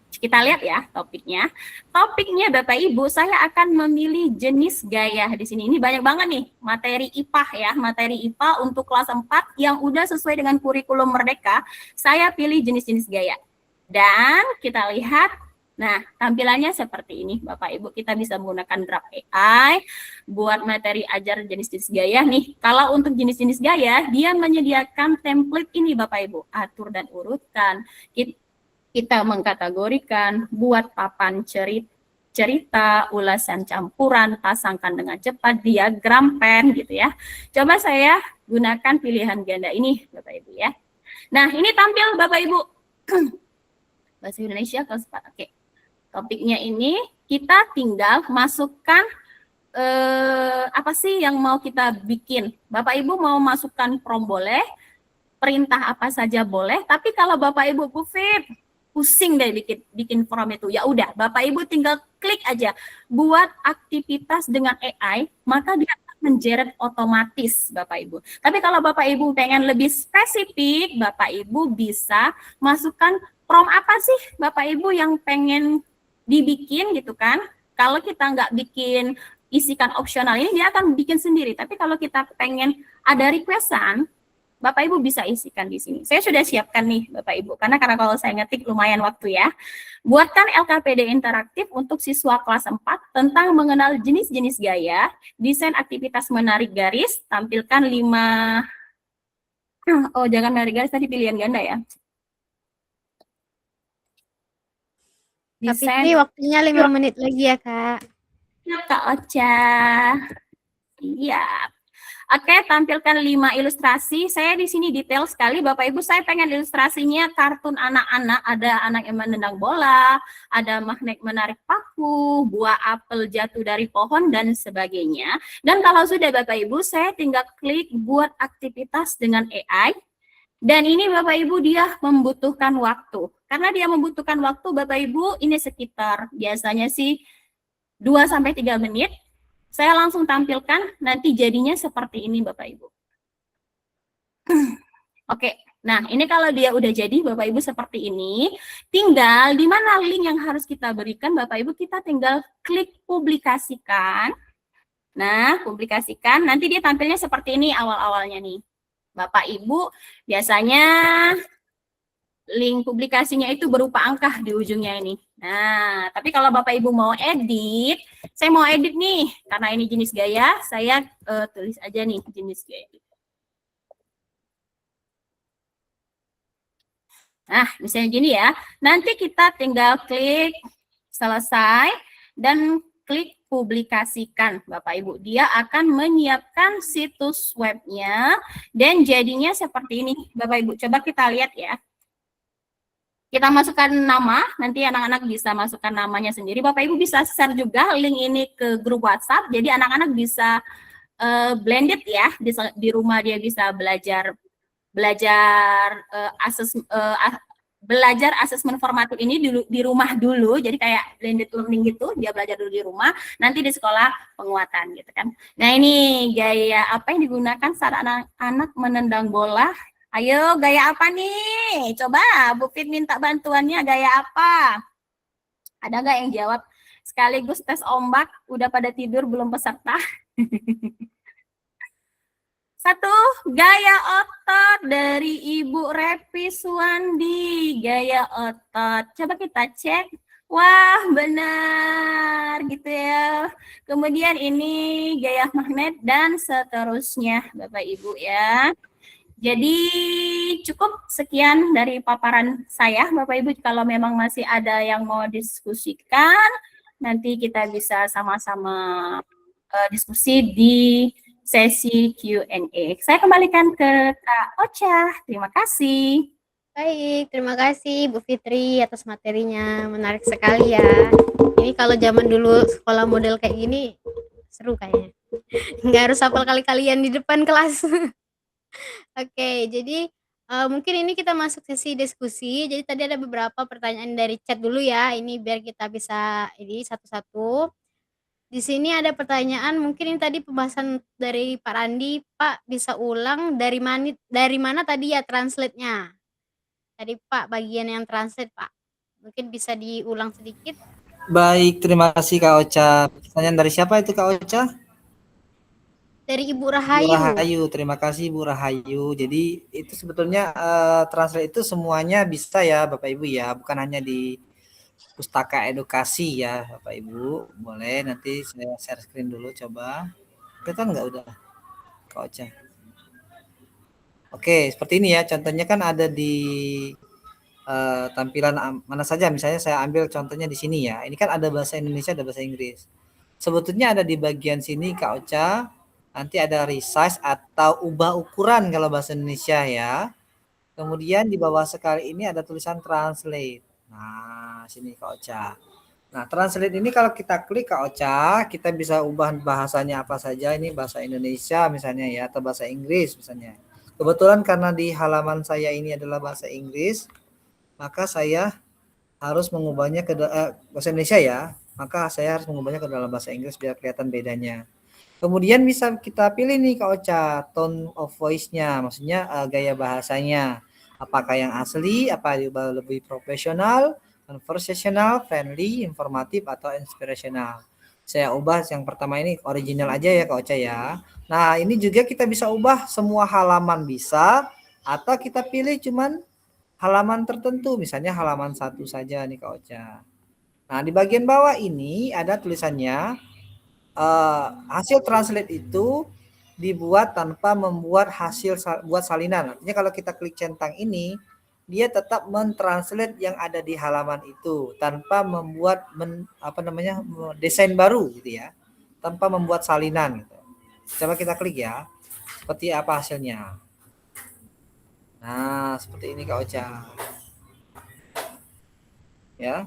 Kita lihat ya topiknya. Topiknya Bapak Ibu, saya akan memilih jenis gaya di sini. Ini banyak banget nih materi IPA ya, materi IPA untuk kelas 4 yang udah sesuai dengan kurikulum Merdeka. Saya pilih jenis-jenis gaya. Dan kita lihat, nah tampilannya seperti ini Bapak Ibu. Kita bisa menggunakan Grab AI buat materi ajar jenis-jenis gaya nih. Kalau untuk jenis-jenis gaya, dia menyediakan template ini Bapak Ibu. Atur dan urutkan. Kita mengkategorikan, buat papan cerita, ulasan campuran, pasangkan dengan cepat, diagram pen gitu ya. Coba saya gunakan pilihan ganda ini Bapak Ibu ya. Nah, ini tampil Bapak Ibu. Bahasa Indonesia kelas 4. Oke. Topiknya ini kita tinggal masukkan apa sih yang mau kita bikin. Bapak Ibu mau masukkan prompt boleh, perintah apa saja boleh, tapi kalau Bapak Ibu pusing deh bikin form itu, ya udah Bapak Ibu tinggal klik aja buat aktivitas dengan AI, maka dia akan menjeret otomatis Bapak Ibu. Tapi kalau Bapak Ibu pengen lebih spesifik, Bapak Ibu bisa masukkan prompt apa sih Bapak Ibu yang pengen dibikin gitu kan. Kalau kita nggak bikin, isikan opsional ini, dia akan bikin sendiri. Tapi kalau kita pengen ada requestan, Bapak Ibu bisa isikan di sini. Saya sudah siapkan nih Bapak Ibu, karena kalau saya ngetik lumayan waktu ya. Buatkan LKPD interaktif untuk siswa kelas 4 tentang mengenal jenis-jenis gaya, desain aktivitas menarik garis, tampilkan 5, oh jangan menarik garis, tadi pilihan ganda ya. Tapi ini waktunya 5 menit lagi ya Kak. Kak Ocha. Iya. Oke, tampilkan 5 ilustrasi. Saya di sini detail sekali, Bapak Ibu. Saya pengen ilustrasinya kartun anak-anak. Ada anak yang menendang bola, ada magnet menarik paku, buah apel jatuh dari pohon, dan sebagainya. Dan kalau sudah Bapak Ibu, saya tinggal klik buat aktivitas dengan AI. Dan ini Bapak Ibu dia membutuhkan waktu. Karena dia membutuhkan waktu, Bapak Ibu, ini sekitar biasanya sih 2-3 menit. Saya langsung tampilkan, nanti jadinya seperti ini Bapak Ibu. Oke, nah ini kalau dia udah jadi Bapak Ibu seperti ini, tinggal di mana link yang harus kita berikan Bapak Ibu, kita tinggal klik publikasikan. Nah, publikasikan, nanti dia tampilnya seperti ini awal-awalnya nih. Bapak Ibu biasanya link publikasinya itu berupa angka di ujungnya ini. Nah, tapi kalau Bapak Ibu mau edit, saya mau edit nih, karena ini jenis gaya, saya tulis aja nih jenis gaya. Nah, misalnya gini ya, nanti kita tinggal klik selesai dan klik publikasikan, Bapak Ibu. Dia akan menyiapkan situs webnya dan jadinya seperti ini, Bapak Ibu. Coba kita lihat ya. Kita masukkan nama, nanti anak-anak bisa masukkan namanya sendiri. Bapak Ibu bisa share juga link ini ke grup WhatsApp, jadi anak-anak bisa blended ya, di rumah dia bisa belajar belajar asesmen formatif ini di rumah dulu, jadi kayak blended learning gitu, dia belajar dulu di rumah, nanti di sekolah penguatan gitu kan. Nah ini gaya apa yang digunakan saat anak-anak menendang bola. Ayo gaya apa nih? Coba Bu Fit minta bantuannya, gaya apa? Ada nggak yang jawab? Sekaligus tes ombak, udah pada tidur belum peserta? Satu, gaya otot dari Ibu Repi Suwandi. Gaya otot. Coba kita cek. Wah, benar gitu ya. Kemudian ini gaya magnet dan seterusnya, Bapak Ibu ya. Jadi cukup sekian dari paparan saya, Bapak Ibu. Kalau memang masih ada yang mau diskusikan, nanti kita bisa sama-sama diskusi di sesi Q&A. Saya kembalikan ke Kak Ocha. Terima kasih. Baik, terima kasih Bu Fitri atas materinya. Menarik sekali ya. Ini kalau zaman dulu sekolah model kayak gini, seru kayaknya. Nggak harus hafal kali-kalian di depan kelas. Oke, jadi mungkin ini kita masuk sesi diskusi. Jadi tadi ada beberapa pertanyaan dari chat dulu ya. Ini biar kita bisa ini satu-satu. Di sini ada pertanyaan, mungkin ini tadi pembahasan dari Pak Randi. Pak bisa ulang dari mana tadi ya translate-nya? Tadi Pak bagian yang translate Pak. Mungkin bisa diulang sedikit. Baik, terima kasih Kak Ocha. Pertanyaan dari siapa itu Kak Ocha? Dari Ibu Bu Rahayu. Rahayu, terima kasih Bu Rahayu. Jadi itu sebetulnya translate itu semuanya bisa ya Bapak Ibu ya, bukan hanya di pustaka edukasi ya Bapak Ibu. Boleh nanti saya share screen dulu coba. Kelihatan nggak udah Kak Ocha? Oke, seperti ini ya. Contohnya kan ada di tampilan mana saja. Misalnya saya ambil contohnya di sini ya. Ini kan ada bahasa Indonesia, ada bahasa Inggris. Sebetulnya ada di bagian sini Kak Ocha. Nanti ada resize atau ubah ukuran kalau bahasa Indonesia ya. Kemudian di bawah sekali ini ada tulisan translate. Nah, sini Kak Ocha. Nah, translate ini kalau kita klik Kak Ocha, kita bisa ubah bahasanya apa saja. Ini bahasa Indonesia misalnya ya, atau bahasa Inggris misalnya. Kebetulan karena di halaman saya ini adalah bahasa Inggris, maka saya harus mengubahnya ke bahasa Indonesia ya. Maka saya harus mengubahnya ke dalam bahasa Inggris biar kelihatan bedanya. Kemudian bisa kita pilih nih Kak Ocha, tone of voice-nya, maksudnya gaya bahasanya. Apakah yang asli, apa lebih profesional, conversational, friendly, informatif, atau inspirational. Saya ubah yang pertama ini original aja ya Kak Ocha ya. Nah ini juga kita bisa ubah semua halaman bisa, atau kita pilih cuman halaman tertentu, misalnya halaman 1 saja nih Kak Ocha. Nah di bagian bawah ini ada tulisannya, hasil translate itu dibuat tanpa membuat buat salinan. Artinya kalau kita klik centang ini, dia tetap mentranslate yang ada di halaman itu tanpa membuat desain baru gitu ya, tanpa membuat salinan gitu. Coba kita klik ya, seperti apa hasilnya. Nah, seperti ini Kak Ocha. Ya.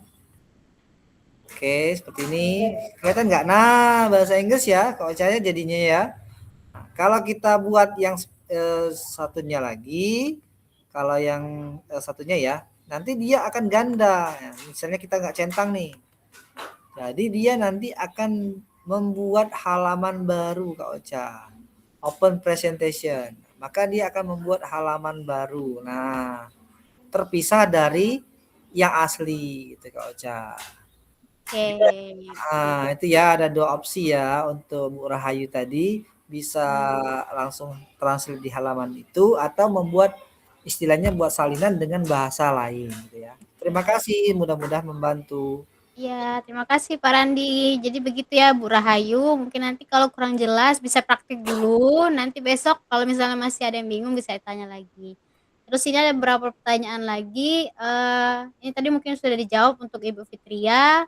Oke, seperti ini. Kelihatan nggak? Nah, bahasa Inggris ya, Kak Ocha jadinya ya. Nah, kalau kita buat yang satunya lagi, kalau yang satunya ya, nanti dia akan ganda. Ya, misalnya kita nggak centang nih. Jadi dia nanti akan membuat halaman baru Kak Ocha. Open presentation. Maka dia akan membuat halaman baru. Nah, terpisah dari yang asli gitu Kak Ocha. Oke. Nah, itu ya ada 2 opsi ya untuk Bu Rahayu tadi, bisa langsung translate di halaman itu atau membuat istilahnya buat salinan dengan bahasa lain gitu ya. Terima kasih, mudah-mudahan membantu. Ya, terima kasih Pak Randi. Jadi begitu ya Bu Rahayu. Mungkin nanti kalau kurang jelas bisa praktik dulu. Nanti besok kalau misalnya masih ada yang bingung bisa tanya lagi. Terus ini ada beberapa pertanyaan lagi. Ini tadi mungkin sudah dijawab untuk Ibu Fitria.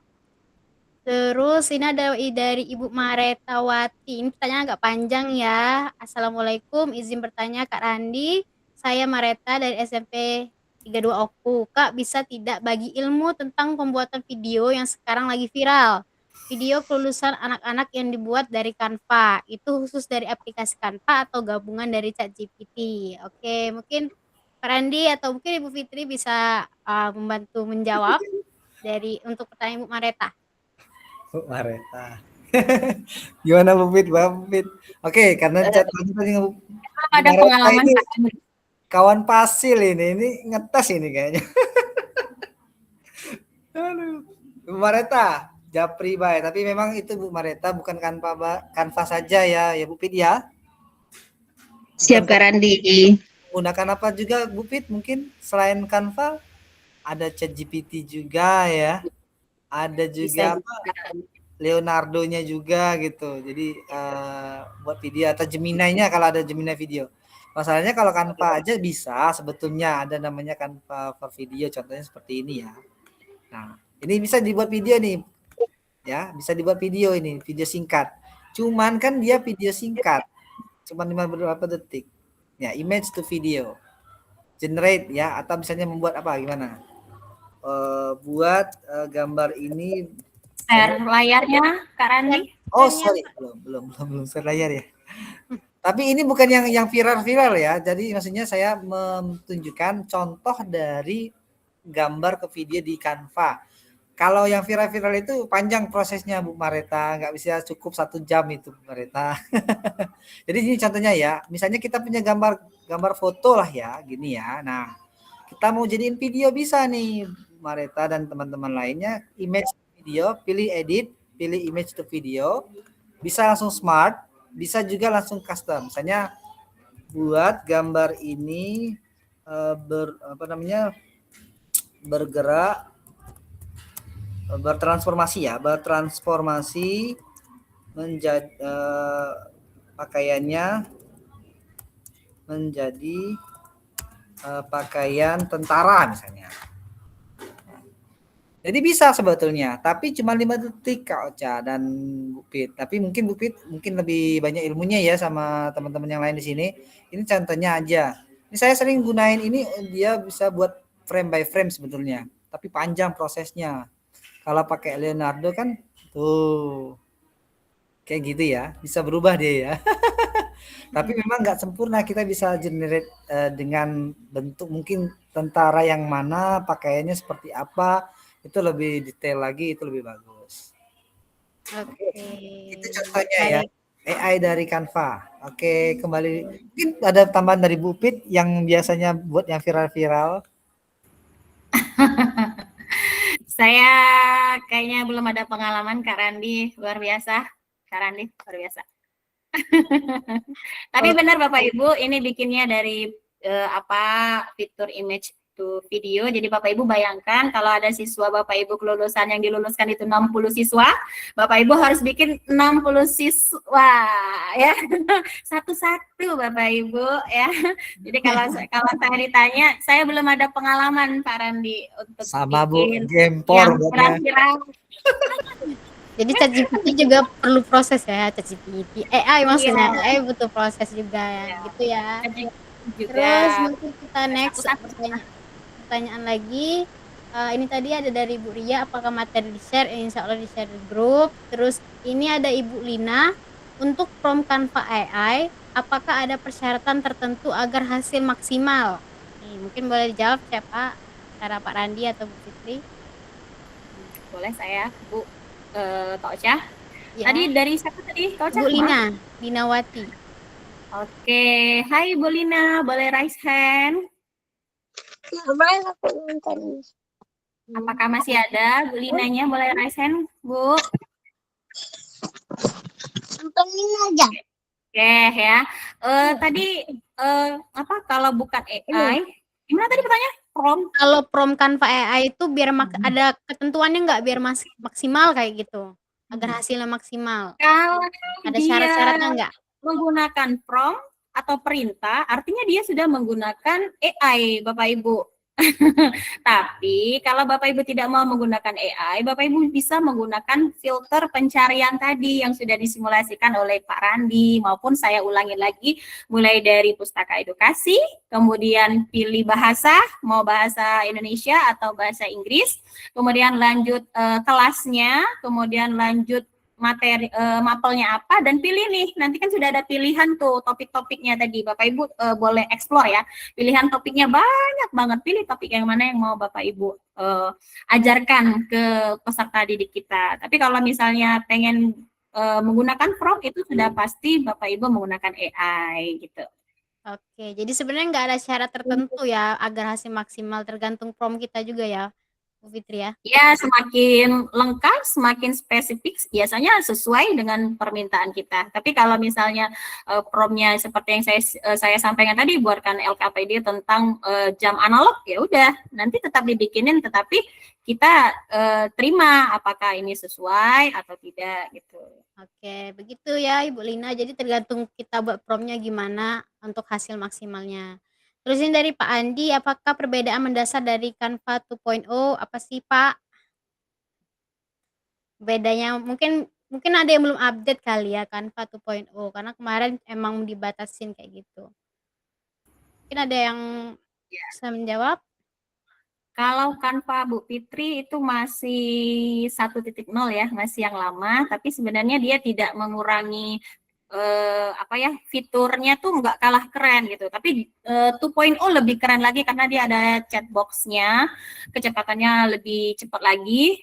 Terus ini ada dari Ibu Maretawati. Ini pertanyaan agak panjang ya. Assalamualaikum, izin bertanya Kak Randi. Saya Mareta dari SMP 32 Oku. Kak, bisa tidak bagi ilmu tentang pembuatan video yang sekarang lagi viral? Video kelulusan anak-anak yang dibuat dari Canva. Itu khusus dari aplikasi Canva atau gabungan dari ChatGPT? Oke, mungkin Kak Randi atau mungkin Ibu Fitri bisa membantu menjawab untuk pertanyaan Ibu Mareta. Bu Mareta. Gimana Bu Fit? Oke, karena chat tadi Bu Ada Mareta pengalaman ini Kak? kawan pasil ini ngetes ini kayaknya. Aduh. Bu Mareta, Japri baik, tapi memang itu Bu Mareta bukan Canva saja ya Bu Fit ya. Siap Kak Randi. Menggunakan apa juga Bu Fit? Mungkin selain Canva ada ChatGPT juga ya. Ada juga Leonardo-nya juga gitu. Jadi buat video atau Gemini-nya kalau ada Gemini video. Masalahnya kalau Canva aja bisa sebetulnya ada namanya Canva for video, contohnya seperti ini ya. Nah, ini bisa dibuat video nih. Ya, bisa dibuat video ini, video singkat. Cuman kan dia video singkat. Cuman 5 beberapa detik. Ya, image to video. Generate ya, atau misalnya membuat apa gimana? Buat gambar ini Share layarnya Kak Randi. oh sorry belum share layar ya. Tapi ini bukan yang viral ya. Jadi maksudnya saya menunjukkan contoh dari gambar ke video di Canva. Kalau yang viral itu panjang prosesnya Bu Mareta, nggak bisa cukup 1 jam itu Bu Mareta. Jadi ini contohnya ya. Misalnya kita punya gambar foto lah ya, gini ya. Nah, kita mau jadiin video bisa nih Mareta dan teman-teman lainnya, image video, pilih edit, pilih image to video, bisa langsung smart, bisa juga langsung custom. Misalnya buat gambar ini bergerak, bertransformasi menjadi pakaiannya menjadi pakaian tentara misalnya. Jadi bisa sebetulnya, tapi cuma 5 detik Kak Ocha dan Bu Pit. Tapi mungkin Bu Pit lebih banyak ilmunya ya sama teman-teman yang lain di sini. Ini contohnya aja. Ini saya sering gunain ini, dia bisa buat frame by frame sebetulnya, tapi panjang prosesnya. Kalau pakai Leonardo kan tuh kayak gitu ya, bisa berubah dia ya. Tapi memang nggak sempurna, kita bisa generate dengan bentuk mungkin tentara yang mana, pakaiannya seperti apa. Itu lebih detail lagi, itu lebih bagus. Oke. Itu contohnya ya, AI dari Canva. Oke, kembali. Mungkin ada tambahan dari Bu Pit yang biasanya buat yang viral-viral. Saya kayaknya belum ada pengalaman Kak Randi, luar biasa. Kak Randi, luar biasa. Tapi benar Bapak Ibu, ini bikinnya dari fitur image to video. Jadi Bapak Ibu bayangkan kalau ada siswa Bapak Ibu kelulusan yang diluluskan itu 60 siswa, Bapak Ibu harus bikin 60 siswa ya. Satu-satu Bapak Ibu ya. Jadi kalau saya ditanya, saya belum ada pengalaman Pak Randi untuk sama bikin Bu Gempor yang viral. Jadi ChatGPT juga perlu proses ya, ChatGPT. AI maksudnya, AI butuh proses juga ya, gitu ya. Juga. Terus mungkin kita next pertanyaan lagi. Ini tadi ada dari Bu Ria, apakah materi di-share? Insya Allah di-share di grup. Terus ini ada Ibu Lina, untuk prompt Canva AI, apakah ada persyaratan tertentu agar hasil maksimal? Nih, mungkin boleh dijawab siapa? Cara Pak Randi atau Bu Fitri? Boleh saya, Bu Kak Ocha. Ya. Tadi dari siapa tadi? Kak Ocha? Bu Lina, Linawati. Oke, hai Bu Lina, boleh raise hand? Apakah masih ada Bu Linanya? Boleh raise hand, Bu? Oke ya. Tadi kalau bukan AI, Gimana tadi pertanyaan? Kalau prompt Canva AI itu biar ada ketentuannya nggak biar maksimal kayak gitu? Agar hasilnya maksimal. Kalau Ada dia syarat-syaratnya nggak? menggunakan prompt atau perintah, artinya dia sudah menggunakan AI, Bapak Ibu. Tapi kalau Bapak Ibu tidak mau menggunakan AI, Bapak Ibu bisa menggunakan filter pencarian tadi yang sudah disimulasikan oleh Pak Randi, maupun saya ulangi lagi, mulai dari pustaka edukasi, kemudian pilih bahasa, mau bahasa Indonesia atau bahasa Inggris, kemudian lanjut kelasnya, kemudian lanjut materi mapelnya apa, dan pilih nih, nanti kan sudah ada pilihan tuh topik-topiknya tadi, Bapak Ibu boleh explore ya, pilihan topiknya banyak banget, pilih topik yang mana yang mau Bapak Ibu ajarkan ke peserta didik kita. Tapi kalau misalnya pengen menggunakan prompt, itu sudah pasti Bapak Ibu menggunakan AI gitu. Oke, jadi sebenarnya nggak ada syarat tertentu ya agar hasil maksimal, tergantung prompt kita juga ya, Bu Fitri ya? Ya, semakin lengkap, semakin spesifik, biasanya sesuai dengan permintaan kita. Tapi kalau misalnya prompt-nya seperti yang saya sampaikan tadi, buatkan LKPD tentang jam analog, ya udah, nanti tetap dibikinin, tetapi kita terima apakah ini sesuai atau tidak gitu. Oke, begitu ya Ibu Lina. Jadi tergantung kita buat prompt-nya gimana untuk hasil maksimalnya. Terus ini dari Pak Andi, apakah perbedaan mendasar dari Canva 2.0 apa sih Pak? Bedanya mungkin ada yang belum update kali ya Canva 2.0 karena kemarin emang dibatasin kayak gitu. Mungkin ada yang bisa menjawab? Kalau Canva Bu Fitri itu masih 1.0 ya, masih yang lama, tapi sebenarnya dia tidak mengurangi fiturnya tuh nggak kalah keren gitu, tapi 2.0 lebih keren lagi karena dia ada chat box-nya, kecepatannya lebih cepat lagi.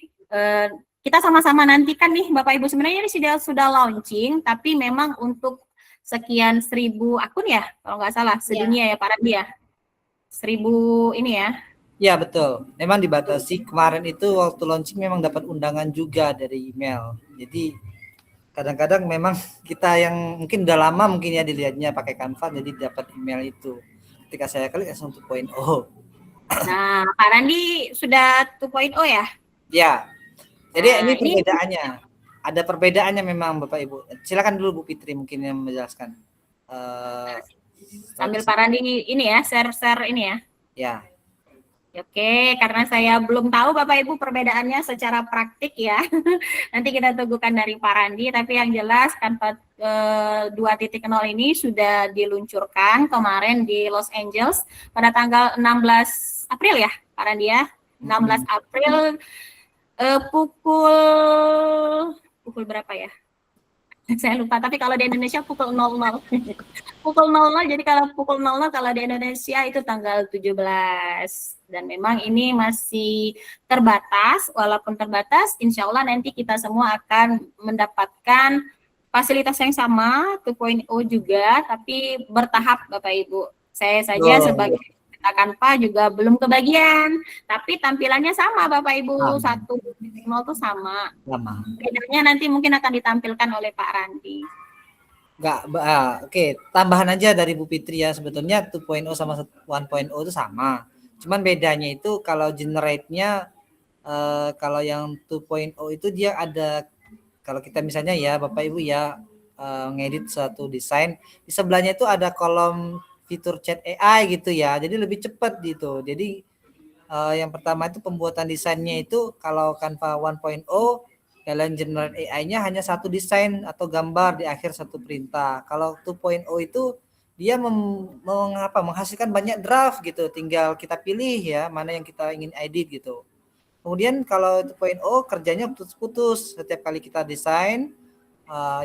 Kita sama-sama nantikan nih Bapak Ibu, sebenarnya ini sudah launching, tapi memang untuk sekian 1.000 akun ya, kalau nggak salah sedunia ya Pak Randi ya, 1.000 ini ya. Ya betul, memang dibatasi. Kemarin itu waktu launching memang dapat undangan juga dari email. Jadi kadang-kadang memang kita yang mungkin udah lama mungkin ya dilihatnya pakai Canva, jadi dapat email itu. Ketika saya klik langsung 2.0. Nah, Pak Randi sudah 2.0 ya? Ya, jadi Nah, ini perbedaannya. Ada perbedaannya memang Bapak Ibu. Silakan dulu Bu Fitri mungkin yang menjelaskan. Sambil Pak Randi ini ya, share ini ya. Ya. Oke, karena saya belum tahu Bapak Ibu perbedaannya secara praktik ya. Nanti kita tunggukan dari Pak Randi, tapi yang jelas Canva 2.0 ini sudah diluncurkan kemarin di Los Angeles pada tanggal 16 April ya, Pak Randi ya. 16 April pukul berapa ya? Saya lupa, tapi kalau di Indonesia pukul 00. Pukul 00, jadi kalau pukul 00 kalau di Indonesia itu tanggal 17. Dan memang ini masih terbatas, walaupun terbatas, insya Allah nanti kita semua akan mendapatkan fasilitas yang sama, 2.0 juga, tapi bertahap Bapak Ibu. Saya saja sebagai Canva juga belum kebagian, tapi tampilannya sama Bapak Ibu, 1.0 itu sama. Bedanya nanti mungkin akan ditampilkan oleh Pak Randi. Oke, tambahan aja dari Bu Fitri ya, sebetulnya 2.0 sama 1.0 itu sama. Cuman bedanya itu kalau generate-nya kalau yang 2.0 itu dia ada, kalau kita misalnya ya Bapak Ibu ya ngedit suatu desain, di sebelahnya itu ada kolom fitur chat AI gitu ya, jadi lebih cepat gitu. Jadi yang pertama itu pembuatan desainnya itu kalau Canva 1.0 kalian generate AI-nya hanya satu desain atau gambar di akhir satu perintah. Kalau 2.0 itu dia menghasilkan banyak draft gitu, tinggal kita pilih ya mana yang kita ingin edit gitu. Kemudian kalau 2.0 kerjanya putus-putus, setiap kali kita desain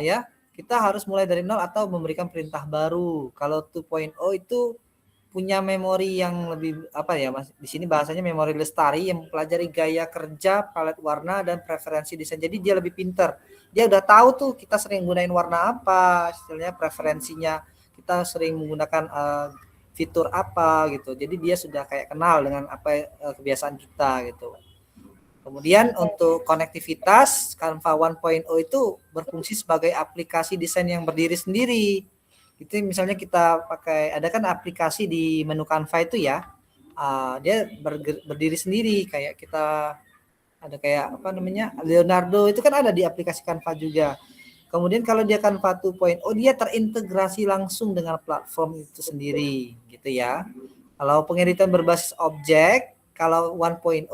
ya kita harus mulai dari nol atau memberikan perintah baru. Kalau 2.0 itu punya memori yang lebih Mas, di sini bahasanya memori lestari yang mempelajari gaya kerja, palet warna dan preferensi desain. Jadi dia lebih pintar. Dia udah tahu tuh kita sering gunain warna apa, istilahnya preferensinya kita sering menggunakan fitur apa gitu. Jadi dia sudah kayak kenal dengan apa kebiasaan kita gitu. Kemudian untuk konektivitas, Canva 1.0 itu berfungsi sebagai aplikasi desain yang berdiri sendiri. Itu misalnya kita pakai, ada kan aplikasi di menu Canva itu ya, dia berdiri sendiri, kayak kita ada kayak apa namanya Leonardo itu kan ada di aplikasi Canva juga. Kemudian kalau dia Canva 2.0 dia terintegrasi langsung dengan platform itu sendiri gitu ya. Kalau pengeditan berbasis objek, kalau 1.0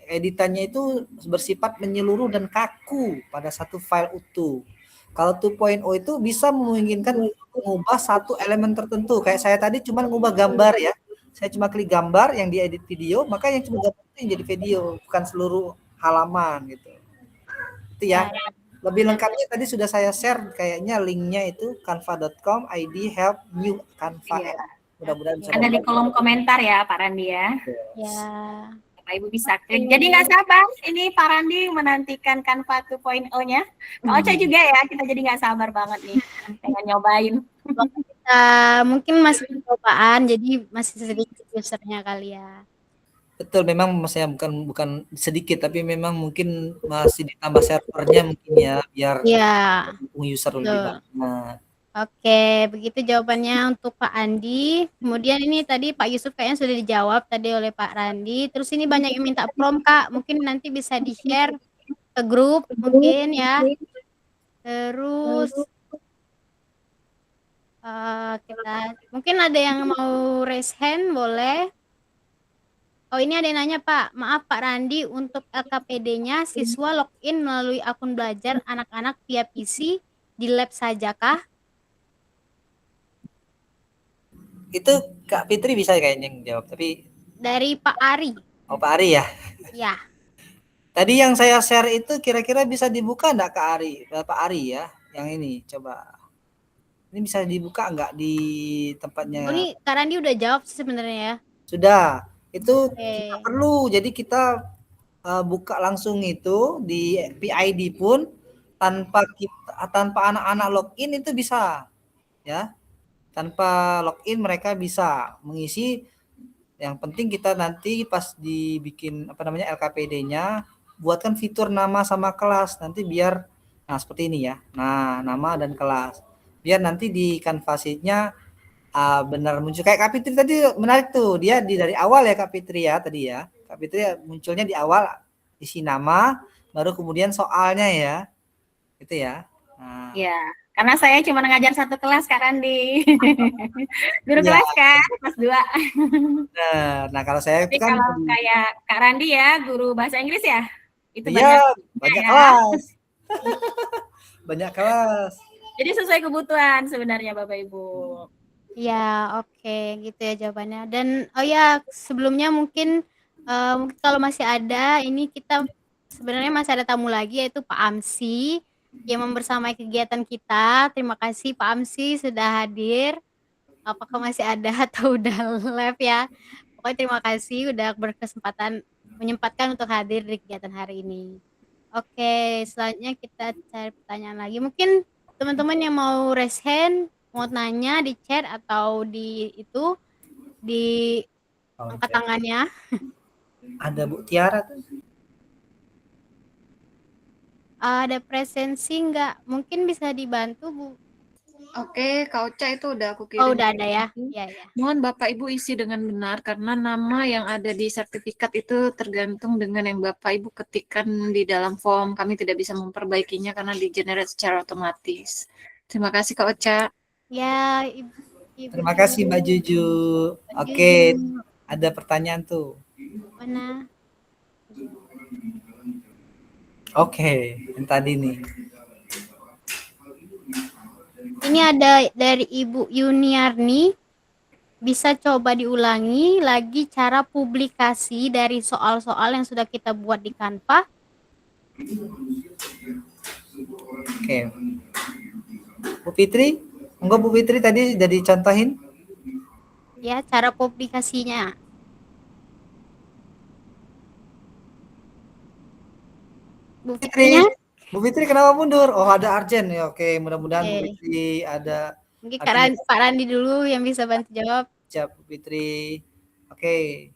editannya itu bersifat menyeluruh dan kaku pada satu file utuh. Kalau 2.0 itu bisa memungkinkan mengubah satu elemen tertentu. Kayak saya tadi cuma mengubah gambar ya. Saya cuma klik gambar yang diedit video, maka yang cuma gambar itu yang jadi video, bukan seluruh halaman gitu. Itu ya. Lebih lengkapnya tadi sudah saya share kayaknya linknya itu canva.com ID help new Canva. Iya. Mudah-mudahan bisa Ada di kolom komentar ya Pak Randi ya. Ya. Bapak Ibu bisa klik. Jadi nggak sabar ini Pak Randi menantikan Canva 2.0-nya. Kak Ocha juga ya, kita jadi nggak sabar banget nih pengen nyobain. Kita mungkin masih percobaan, jadi masih sedikit usernya kali ya. Betul, memang saya bukan sedikit, tapi memang mungkin masih ditambah servernya mungkin ya, biar user lebih banyak. Oke, begitu jawabannya untuk Pak Andi. Kemudian ini tadi Pak Yusuf kayaknya sudah dijawab tadi oleh Pak Randi. Terus ini banyak yang minta prompt Kak, mungkin nanti bisa di-share ke grup mungkin ya. Terus kita mungkin ada yang mau raise hand boleh. Oh ini ada yang nanya Pak, maaf Pak Randi, untuk LKPD-nya siswa login melalui akun belajar anak-anak via PC di lab sajakah? Itu Kak Fitri bisa kayaknya yang jawab, tapi dari Pak Ari. Oh Pak Ari ya? Ya. Tadi yang saya share itu kira-kira bisa dibuka enggak Kak Ari? Pak Ari ya, yang ini coba. Ini bisa dibuka enggak di tempatnya? Oh ini Kak Randi udah jawab sebenarnya ya? Sudah. Itu kita perlu, jadi kita buka langsung itu di PID pun tanpa anak-anak login itu bisa ya, tanpa login mereka bisa mengisi. Yang penting kita nanti pas dibikin apa namanya LKPD-nya buatkan fitur nama sama kelas nanti biar seperti ini ya. Nah nama dan kelas biar nanti di kanvasnya benar muncul kayak Kak Fitri tadi menarik tuh, dia dari awal ya Kak Fitri ya tadi ya. Kak Fitri munculnya di awal isi nama baru kemudian soalnya ya. Gitu ya. Nah. Ya, karena saya cuma ngajar satu kelas Kak Randi. Guru kelas kan, kelas 2. Nah kalau saya tapi kan kalau kayak Kak Randi ya, guru bahasa Inggris ya? Itu banyak ya. kelas. Banyak kelas. Jadi sesuai kebutuhan sebenarnya Bapak Ibu. Ya, oke, gitu ya jawabannya. Dan oh ya, sebelumnya mungkin kalau masih ada, ini kita sebenarnya masih ada tamu lagi yaitu Pak Amsi yang membersamai kegiatan kita. Terima kasih Pak Amsi sudah hadir. Apakah masih ada atau udah live ya? Pokoknya terima kasih udah berkesempatan menyempatkan untuk hadir di kegiatan hari ini. Oke, selanjutnya kita cari pertanyaan lagi. Mungkin teman-teman yang mau raise hand, mau nanya di chat atau di itu di angkat tangannya. Ada Bu Tiara tuh. Ada presensi enggak? Mungkin bisa dibantu Bu. Oke, Kak Ocha itu udah aku kirim. Oh, udah ada ya. Iya, ya. Mohon Bapak Ibu isi dengan benar karena nama yang ada di sertifikat itu tergantung dengan yang Bapak Ibu ketikkan di dalam form. Kami tidak bisa memperbaikinya karena di-generate secara otomatis. Terima kasih Kak Ocha. Ya, Ibu. Terima kasih Mbak Juju. Oke, ada pertanyaan tuh. Mana? Oke, yang tadi nih. Ini ada dari Ibu Yuniarni. Bisa coba diulangi lagi cara publikasi dari soal-soal yang sudah kita buat di Canva. Oke. Bu Fitri, enggak Bu Fitri tadi udah dicontohin? Ya, cara publikasinya. Bu Fitrinya? Bu Fitri kenapa mundur? Oh ada Arjen ya. Oke, mudah-mudahan Bu Fitri ada. Mungkin Pak Randi dulu yang bisa bantu jawab. Siap Bu Fitri. Oke.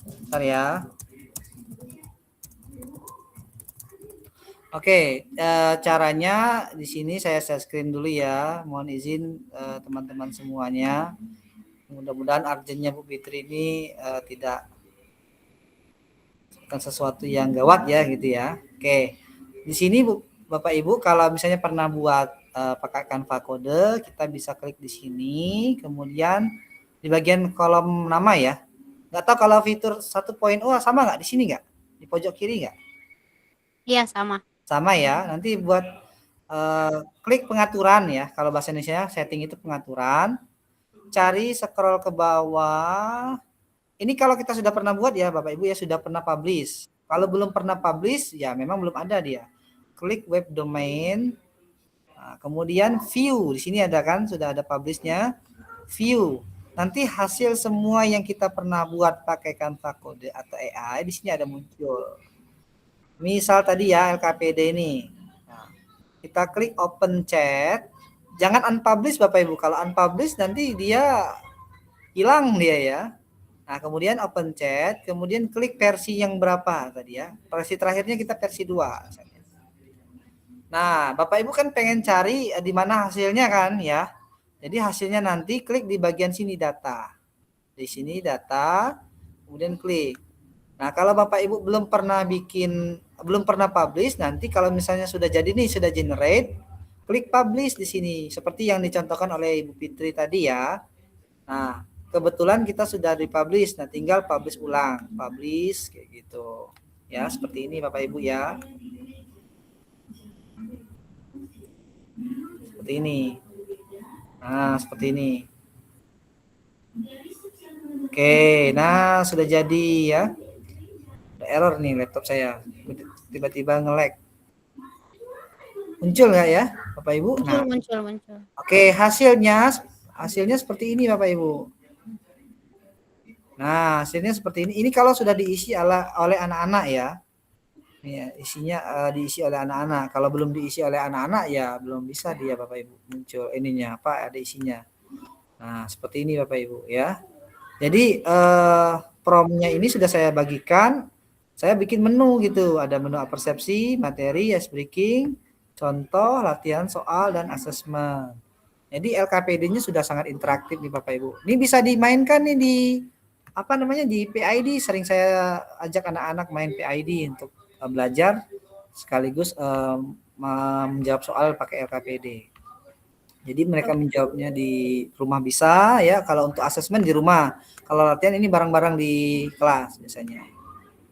Bentar ya. Oke, caranya di sini saya share screen dulu ya. Mohon izin teman-teman semuanya. Mudah-mudahan urgentnya Bu Fitri ini tidak bukan sesuatu yang gawat ya gitu ya. Oke. Di sini Bu, Bapak Ibu kalau misalnya pernah buat pakai Canva kode, kita bisa klik di sini, kemudian di bagian kolom nama ya. Nggak tahu kalau fitur 1.0 sama nggak di sini nggak? Di pojok kiri nggak? Iya, sama. Sama ya. Nanti buat klik pengaturan ya. Kalau bahasa Indonesia setting itu pengaturan. Cari scroll ke bawah. Ini kalau kita sudah pernah buat ya Bapak Ibu ya, sudah pernah publish. Kalau belum pernah publish ya memang belum ada dia. Klik web domain. Nah, kemudian view. Di sini ada kan sudah ada publishnya. View. Nanti hasil semua yang kita pernah buat pakai Canva kode atau AI di sini ada muncul. Misal tadi ya LKPD ini. Nah, kita klik open chat. Jangan unpublish Bapak Ibu. Kalau unpublish nanti dia hilang dia ya. Nah, kemudian open chat, kemudian klik versi yang berapa tadi ya. Versi terakhirnya kita versi 2. Nah, Bapak Ibu kan pengen cari di mana hasilnya kan ya. Jadi hasilnya nanti klik di bagian sini data. Di sini data, kemudian klik. Nah, kalau Bapak Ibu belum pernah publish, nanti kalau misalnya sudah jadi nih, sudah generate, klik publish di sini seperti yang dicontohkan oleh Ibu Fitri tadi ya. Nah, kebetulan kita sudah dipublish, nah tinggal publish ulang, publish kayak gitu. Ya, seperti ini Bapak Ibu ya. Seperti ini. Nah, seperti ini. Oke, nah sudah jadi ya. Ada error nih laptop saya. Tiba-tiba nge-lag. Muncul nggak ya, Bapak Ibu? Muncul. Oke, hasilnya seperti ini Bapak Ibu. Nah, hasilnya seperti ini. Ini kalau sudah diisi oleh anak-anak ya. Ya, isinya diisi oleh anak-anak. Kalau belum diisi oleh anak-anak ya belum bisa dia Bapak Ibu muncul ininya apa ada isinya. Nah, seperti ini Bapak Ibu ya. Jadi promnya ini sudah saya bagikan. Saya bikin menu gitu. Ada menu persepsi, materi, ice breaking, contoh, latihan soal dan asesmen. Jadi LKPD-nya sudah sangat interaktif nih Bapak Ibu. Ini bisa dimainkan nih di di PID. Sering saya ajak anak-anak main PID untuk belajar sekaligus menjawab soal pakai LKPD. Jadi mereka menjawabnya di rumah bisa ya. Kalau untuk asesmen di rumah. Kalau latihan ini bareng-bareng di kelas biasanya.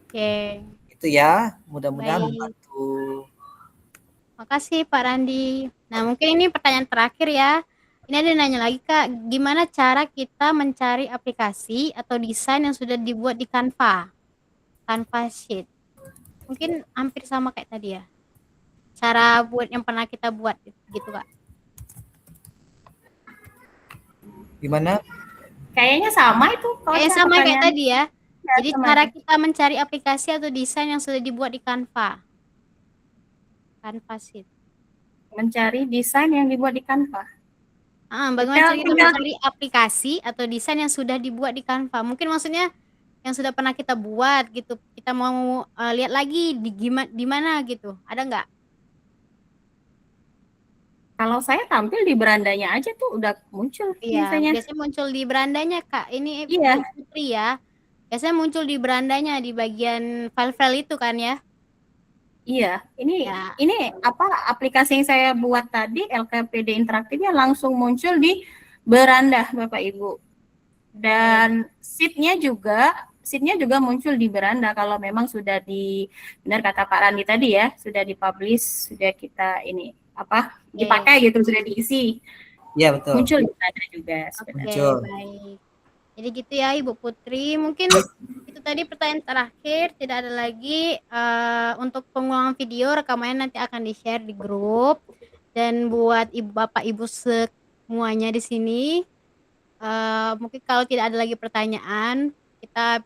Oke. Itu ya. Mudah-mudahan membantu. Makasih Pak Randi. Nah, mungkin ini pertanyaan terakhir ya. Ini ada nanya lagi Kak, gimana cara kita mencari aplikasi atau desain yang sudah dibuat di Canva Sheet? Mungkin hampir sama kayak tadi ya. Cara buat yang pernah kita buat gitu Kak. Gimana? Kayaknya sama itu. Kayaknya sama kayak tadi ya. Jadi sama. cara kita mencari aplikasi atau desain yang sudah dibuat di Canva Sheet. Mencari desain yang dibuat di Canva. Bagaimana cara kita mencari aplikasi atau desain yang sudah dibuat di Canva? Mungkin maksudnya yang sudah pernah kita buat gitu. Kita mau lihat lagi di mana gitu. Ada nggak? Kalau saya tampil di berandanya aja tuh udah muncul biasanya muncul di berandanya Kak. Ini Iya. Putri ya. Biasanya muncul di berandanya di bagian file-file itu kan ya? Iya, ini aplikasi yang saya buat tadi LKPD interaktifnya langsung muncul di beranda Bapak Ibu. Dan sheet-nya juga muncul di beranda kalau memang sudah benar kata Pak Randi tadi ya, sudah dipublish, sudah kita dipakai gitu, sudah diisi. Iya, betul. Muncul di beranda juga sebenarnya. Oke, baik. Jadi gitu ya Ibu Putri, mungkin itu tadi pertanyaan terakhir, tidak ada lagi. Untuk pengulangan video rekamannya nanti akan di-share di grup. Dan buat Bapak Ibu semuanya di sini, mungkin kalau tidak ada lagi pertanyaan, kita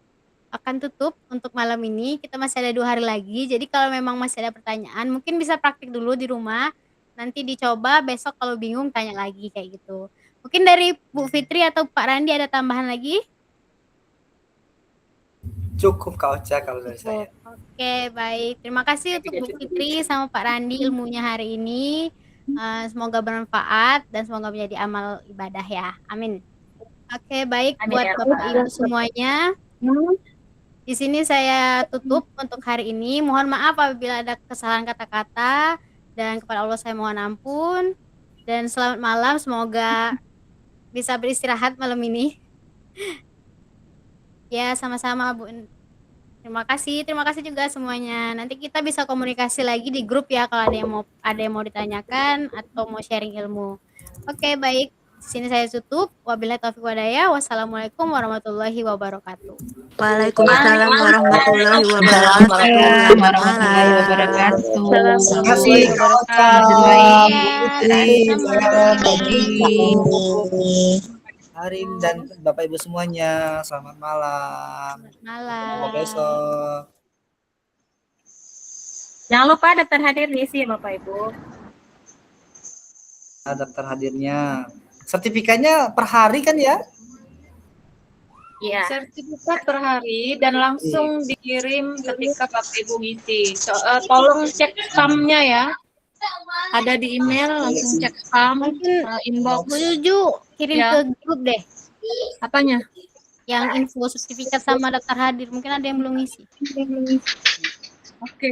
akan tutup untuk malam ini. Kita masih ada 2 hari lagi, jadi kalau memang masih ada pertanyaan, mungkin bisa praktik dulu di rumah. Nanti dicoba, besok kalau bingung tanya lagi kayak gitu. Mungkin dari Bu Fitri atau Pak Randi ada tambahan lagi? Cukup Kak Ocha kalau dari saya. Oke, baik. Terima kasih untuk Bu Fitri sama Pak Randi ilmunya hari ini. Semoga bermanfaat dan semoga menjadi amal ibadah ya. Amin. Oke, baik Amin buat ya Bapak Rabbal Ibu semuanya. Di sini saya tutup untuk hari ini. Mohon maaf apabila ada kesalahan kata-kata dan kepada Allah saya mohon ampun. Dan selamat malam, semoga bisa beristirahat malam ini. Ya, sama-sama Bu. Terima kasih juga semuanya. Nanti kita bisa komunikasi lagi di grup ya kalau ada yang mau ditanyakan atau mau sharing ilmu. Oke, baik. Di sini saya tutup. Wabillahi taufiq walhidayah. Wassalamualaikum warahmatullahi wabarakatuh. Waalaikumsalam warahmatullahi Waalaikumsalam wabarakatuh. Selamat warahmatullahi malam. wabarakatuh. Terima kasih Kak Ocha, Baik. Bu Ya, Putri, sama-sama. Arin dan Bapak Ibu semuanya. Selamat malam. Selamat malam. Sampai besok. Jangan lupa daftar hadir diisi ya Bapak Ibu. Daftar hadirnya. Sertifikatnya per hari kan ya? Iya. Sertifikat per hari dan langsung dikirim ketika Bapak Ibu ngisi. Tolong cek spamnya ya. Ada di email, langsung cek spam, inbox. Bu Juju, kirim Ya. ke grup deh. Apanya? Yang info sertifikat sama daftar hadir. Mungkin ada yang belum ngisi. Oke,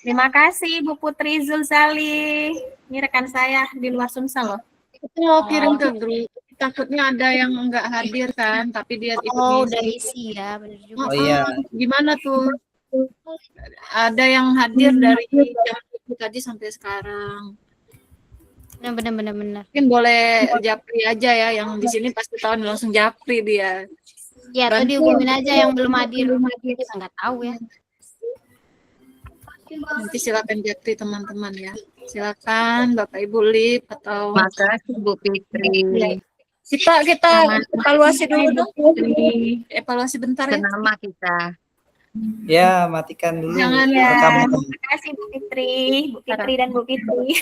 Terima kasih Bu Putri Zulzali. Ini rekan saya di luar Sumsel loh. Itu mau kirim ke grup. Takutnya ada yang nggak hadir kan, tapi dia ikut Oh, ngisi. udah isi ya, benar juga. Oh iya. Gimana tuh? Ada yang hadir dari jam 7 tadi sampai sekarang. Benar. Mungkin boleh japri aja ya, yang di sini pasti tahu langsung japri dia. Ya, atau dihubungin aja yang belum hadir. Kita nggak tahu ya. Nanti silakan japri teman-teman ya. Silakan Bapak Ibu Lip atau Makasih Bu Fitri. kita evaluasi dulu dong. Evaluasi bentar ya. Senama kita. Ya, matikan dulu Jangan Ya, rekaman. terima kasih Bu Fitri dan Bu Fitri.